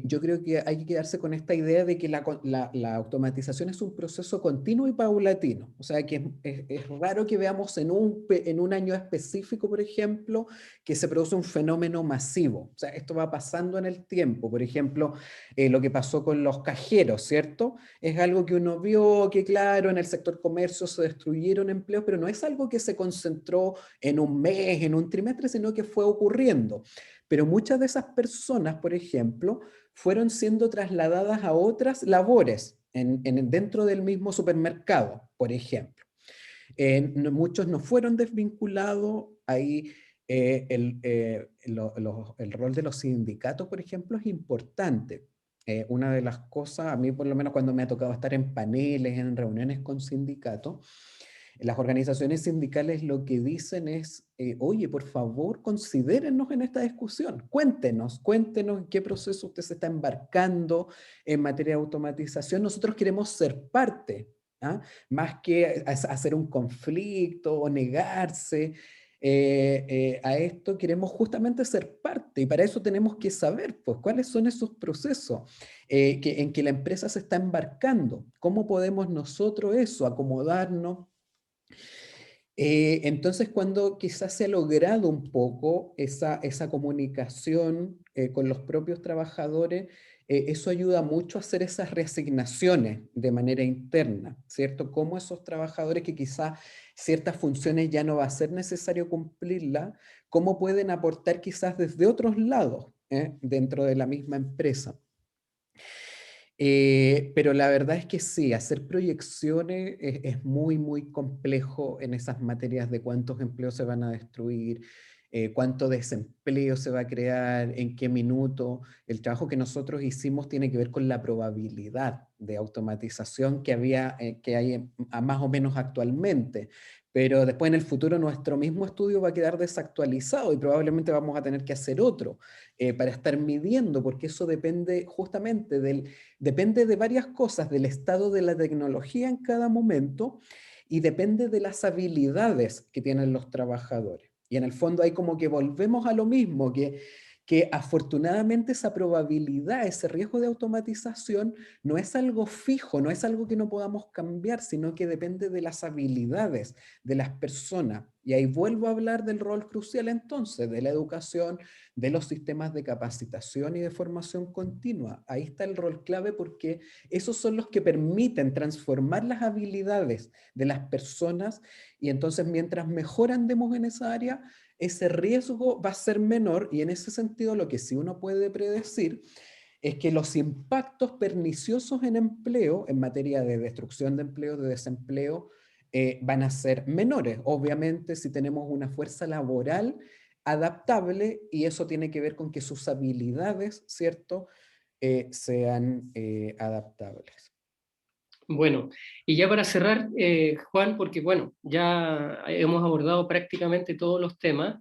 yo creo que hay que quedarse con esta idea de que la automatización es un proceso continuo y paulatino. O sea, que es raro que veamos en un año específico, por ejemplo, que se produce un fenómeno masivo. O sea, esto va pasando en el tiempo. Por ejemplo, lo que pasó con los cajeros, ¿cierto? Es algo que uno vio que, claro, en el sector comercio se destruyeron empleos, pero no es algo que se concentró en un mes, en un trimestre, sino que fue ocurriendo. Pero muchas de esas personas, por ejemplo, fueron siendo trasladadas a otras labores dentro del mismo supermercado, por ejemplo. Muchos no fueron desvinculados. Ahí el rol de los sindicatos, por ejemplo, es importante. Una de las cosas, a mí por lo menos cuando me ha tocado estar en paneles, en reuniones con sindicatos, las organizaciones sindicales lo que dicen es, oye, por favor, considérenos en esta discusión. Cuéntenos en qué proceso usted se está embarcando en materia de automatización. Nosotros queremos ser parte, ¿ah? Más que hacer un conflicto o negarse. a esto, queremos justamente ser parte y para eso tenemos que saber pues, cuáles son esos procesos en que la empresa se está embarcando, cómo podemos nosotros eso, acomodarnos. Entonces, cuando quizás se ha logrado un poco esa comunicación con los propios trabajadores, eso ayuda mucho a hacer esas reasignaciones de manera interna, ¿cierto? Cómo esos trabajadores que quizás ciertas funciones ya no va a ser necesario cumplirlas, cómo pueden aportar quizás desde otros lados, dentro de la misma empresa. Pero la verdad es que sí, hacer proyecciones es muy, muy complejo en esas materias de cuántos empleos se van a destruir, cuánto desempleo se va a crear, en qué minuto. El trabajo que nosotros hicimos tiene que ver con la probabilidad de automatización que hay más o menos actualmente. Pero después en el futuro nuestro mismo estudio va a quedar desactualizado y probablemente vamos a tener que hacer otro para estar midiendo, porque eso depende justamente depende de varias cosas, del estado de la tecnología en cada momento y depende de las habilidades que tienen los trabajadores. Y en el fondo ahí como que volvemos a lo mismo, que afortunadamente esa probabilidad, ese riesgo de automatización no es algo fijo, no es algo que no podamos cambiar, sino que depende de las habilidades de las personas. Y ahí vuelvo a hablar del rol crucial entonces, de la educación, de los sistemas de capacitación y de formación continua. Ahí está el rol clave porque esos son los que permiten transformar las habilidades de las personas y entonces mientras mejor andemos en esa área, ese riesgo va a ser menor y en ese sentido lo que sí uno puede predecir es que los impactos perniciosos en empleo, en materia de destrucción de empleo, de desempleo, van a ser menores. Obviamente si tenemos una fuerza laboral adaptable y eso tiene que ver con que sus habilidades, ¿cierto?, sean adaptables. Bueno, y ya para cerrar, Juan, porque bueno, ya hemos abordado prácticamente todos los temas,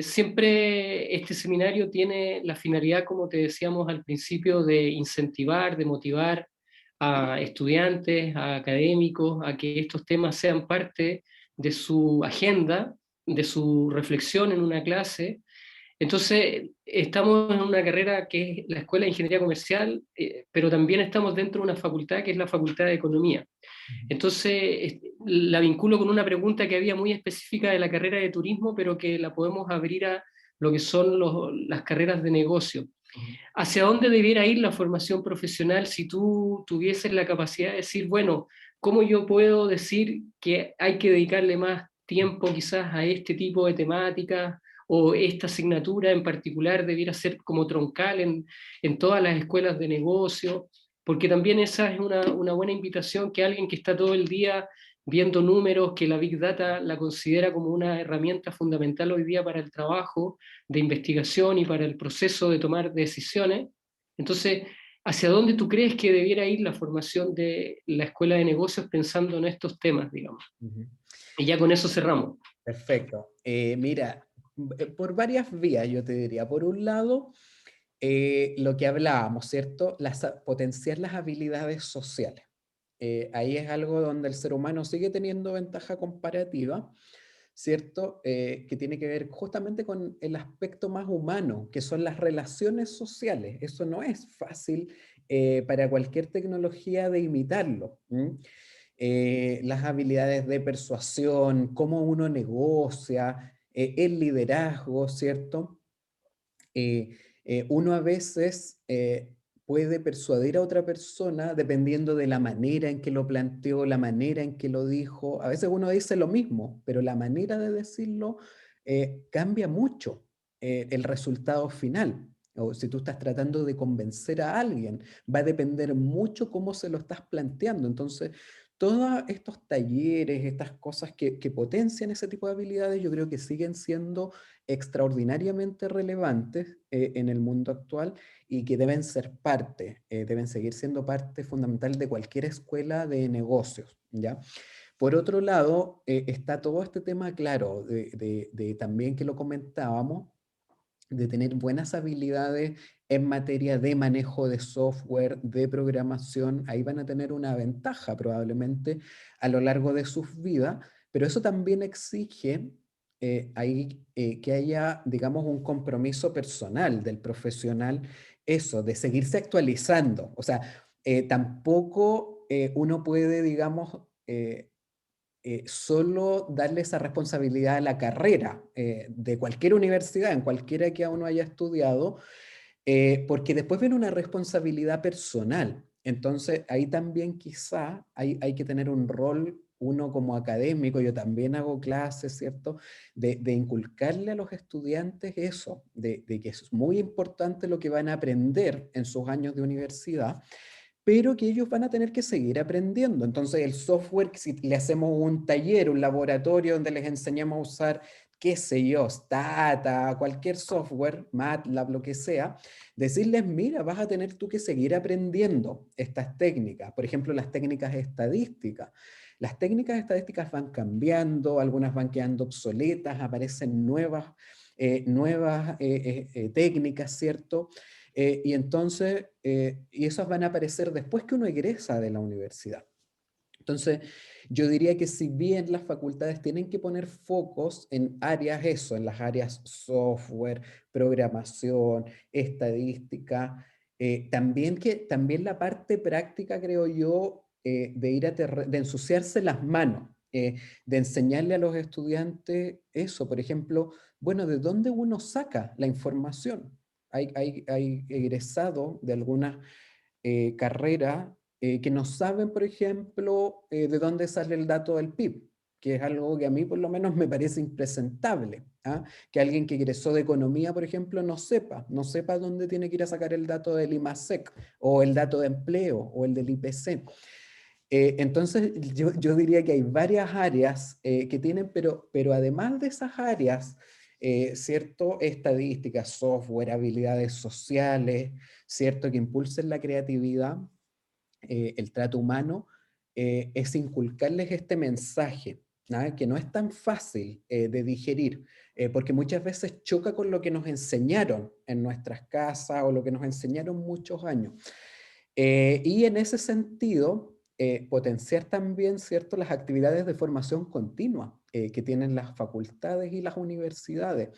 siempre este seminario tiene la finalidad, como te decíamos al principio, de incentivar, de motivar a estudiantes, a académicos, a que estos temas sean parte de su agenda, de su reflexión en una clase. Entonces, estamos en una carrera que es la Escuela de Ingeniería Comercial, pero también estamos dentro de una facultad que es la Facultad de Economía. Entonces, la vinculo con una pregunta que había muy específica de la carrera de turismo, pero que la podemos abrir a lo que son las carreras de negocio. ¿Hacia dónde debiera ir la formación profesional si tú tuvieses la capacidad de decir, bueno, ¿cómo yo puedo decir que hay que dedicarle más tiempo quizás a este tipo de temáticas o esta asignatura en particular debiera ser como troncal en todas las escuelas de negocio? Porque también esa es una buena invitación que alguien que está todo el día viendo números, que la Big Data la considera como una herramienta fundamental hoy día para el trabajo de investigación y para el proceso de tomar decisiones. Entonces, ¿hacia dónde tú crees que debiera ir la formación de la escuela de negocios pensando en estos temas, digamos? Ujú. Y ya con eso cerramos. Perfecto. Mira, por varias vías yo te diría. Por un lado, lo que hablábamos, ¿cierto? Potenciar las habilidades sociales. Ahí es algo donde el ser humano sigue teniendo ventaja comparativa, ¿cierto? Que tiene que ver justamente con el aspecto más humano, que son las relaciones sociales. Eso no es fácil para cualquier tecnología de imitarlo. Las habilidades de persuasión, cómo uno negocia, el liderazgo, ¿cierto? Uno a veces puede persuadir a otra persona dependiendo de la manera en que lo planteó, la manera en que lo dijo. A veces uno dice lo mismo, pero la manera de decirlo cambia mucho el resultado final. O si tú estás tratando de convencer a alguien, va a depender mucho cómo se lo estás planteando. Entonces, todos estos talleres, estas cosas que potencian ese tipo de habilidades, yo creo que siguen siendo extraordinariamente relevantes en el mundo actual y que deben ser parte, deben seguir siendo parte fundamental de cualquier escuela de negocios, ¿ya? Por otro lado, está todo este tema, claro, de también que lo comentábamos, de tener buenas habilidades en materia de manejo de software, de programación, ahí van a tener una ventaja probablemente a lo largo de sus vidas, pero eso también exige que haya, digamos, un compromiso personal del profesional, eso, de seguirse actualizando. O sea, tampoco uno puede, digamos, solo darle esa responsabilidad a la carrera de cualquier universidad, en cualquiera que uno haya estudiado, porque después viene una responsabilidad personal. Entonces, ahí también quizá hay que tener un rol, uno como académico, yo también hago clases, ¿cierto? De inculcarle a los estudiantes eso, de que es muy importante lo que van a aprender en sus años de universidad, pero que ellos van a tener que seguir aprendiendo. Entonces, el software, si le hacemos un taller, un laboratorio donde les enseñamos a usar, qué sé yo, Stata, cualquier software, MATLAB, lo que sea, decirles, mira, vas a tener tú que seguir aprendiendo estas técnicas. Por ejemplo, las técnicas estadísticas. Las técnicas estadísticas van cambiando, algunas van quedando obsoletas, aparecen nuevas técnicas, ¿cierto? Y entonces, y esas van a aparecer después que uno egresa de la universidad. Entonces, yo diría que si bien las facultades tienen que poner focos en áreas, eso, en las áreas software, programación, estadística, también la parte práctica, creo yo, de de ensuciarse las manos, de enseñarle a los estudiantes eso, por ejemplo, bueno, ¿de dónde uno saca la información? Hay egresados de algunas carreras que no saben, por ejemplo, de dónde sale el dato del PIB, que es algo que a mí por lo menos me parece impresentable. ¿Ah? Que alguien que egresó de economía, por ejemplo, no sepa dónde tiene que ir a sacar el dato del IMASEC, o el dato de empleo, o el del IPC. Entonces, yo diría que hay varias áreas que tienen, pero además de esas áreas, ¿cierto? Estadísticas, software, habilidades sociales, ¿cierto? Que impulsen la creatividad, el trato humano, es inculcarles este mensaje, ¿no? Que no es tan fácil de digerir, porque muchas veces choca con lo que nos enseñaron en nuestras casas o lo que nos enseñaron muchos años. Y en ese sentido, potenciar también, ¿cierto?, las actividades de formación continua que tienen las facultades y las universidades,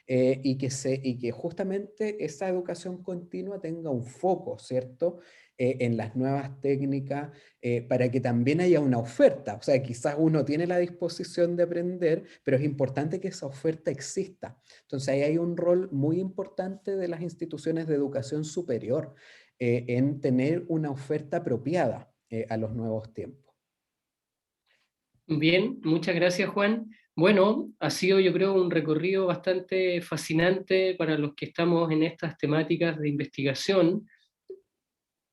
y que justamente esa educación continua tenga un foco, ¿cierto?, en las nuevas técnicas, para que también haya una oferta. O sea, quizás uno tiene la disposición de aprender, pero es importante que esa oferta exista. Entonces ahí hay un rol muy importante de las instituciones de educación superior, en tener una oferta apropiada a los nuevos tiempos. Bien, muchas gracias, Juan. Bueno, ha sido, yo creo, un recorrido bastante fascinante para los que estamos en estas temáticas de investigación.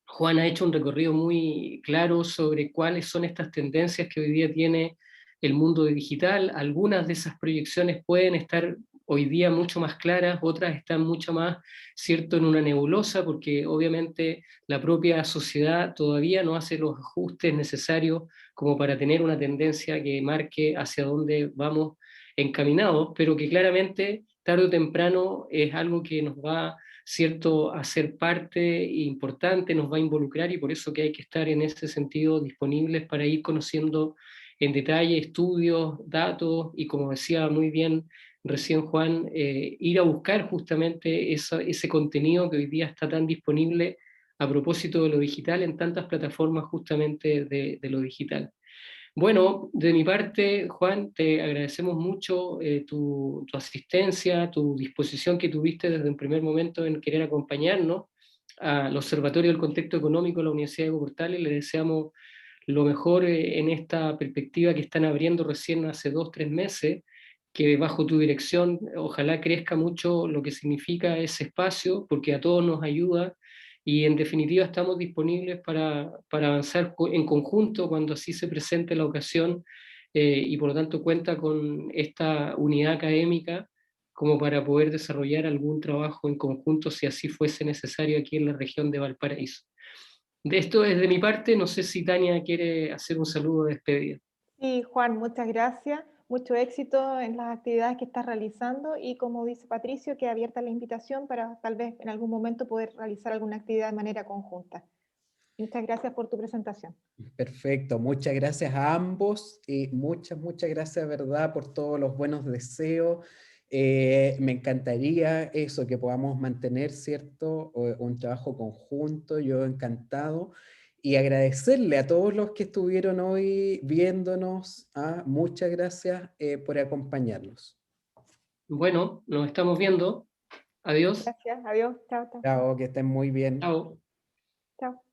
Juan ha hecho un recorrido muy claro sobre cuáles son estas tendencias que hoy día tiene el mundo digital. Algunas de esas proyecciones pueden estar hoy día mucho más claras, otras están mucho más, cierto, en una nebulosa, porque obviamente la propia sociedad todavía no hace los ajustes necesarios como para tener una tendencia que marque hacia dónde vamos encaminados, pero que claramente tarde o temprano es algo que nos va, cierto, a ser parte importante, nos va a involucrar, y por eso que hay que estar en ese sentido disponibles para ir conociendo en detalle estudios, datos, y como decía muy bien recién Juan, ir a buscar justamente ese contenido que hoy día está tan disponible a propósito de lo digital en tantas plataformas justamente de lo digital. Bueno, de mi parte, Juan, te agradecemos mucho tu asistencia, tu disposición que tuviste desde un primer momento en querer acompañarnos al Observatorio del Contexto Económico de la Universidad de Portales. Le deseamos lo mejor en esta perspectiva que están abriendo recién hace 2, 3 meses, que bajo tu dirección ojalá crezca mucho lo que significa ese espacio, porque a todos nos ayuda, y en definitiva estamos disponibles para avanzar en conjunto cuando así se presente la ocasión, y por lo tanto cuenta con esta unidad académica como para poder desarrollar algún trabajo en conjunto si así fuese necesario aquí en la región de Valparaíso. De esto es de mi parte, no sé si Tania quiere hacer un saludo de despedida. Sí, Juan, muchas gracias. Mucho éxito en las actividades que estás realizando y como dice Patricio, queda abierta la invitación para tal vez en algún momento poder realizar alguna actividad de manera conjunta. Muchas gracias por tu presentación. Perfecto, muchas gracias a ambos y muchas gracias, ¿verdad?, por todos los buenos deseos. Me encantaría eso, que podamos mantener, ¿cierto?, un trabajo conjunto, yo encantado. Y agradecerle a todos los que estuvieron hoy viéndonos. Muchas gracias por acompañarnos. Bueno, nos estamos viendo. Adiós. Gracias, adiós, chao, chao. Chao, que estén muy bien. Chao. Chao.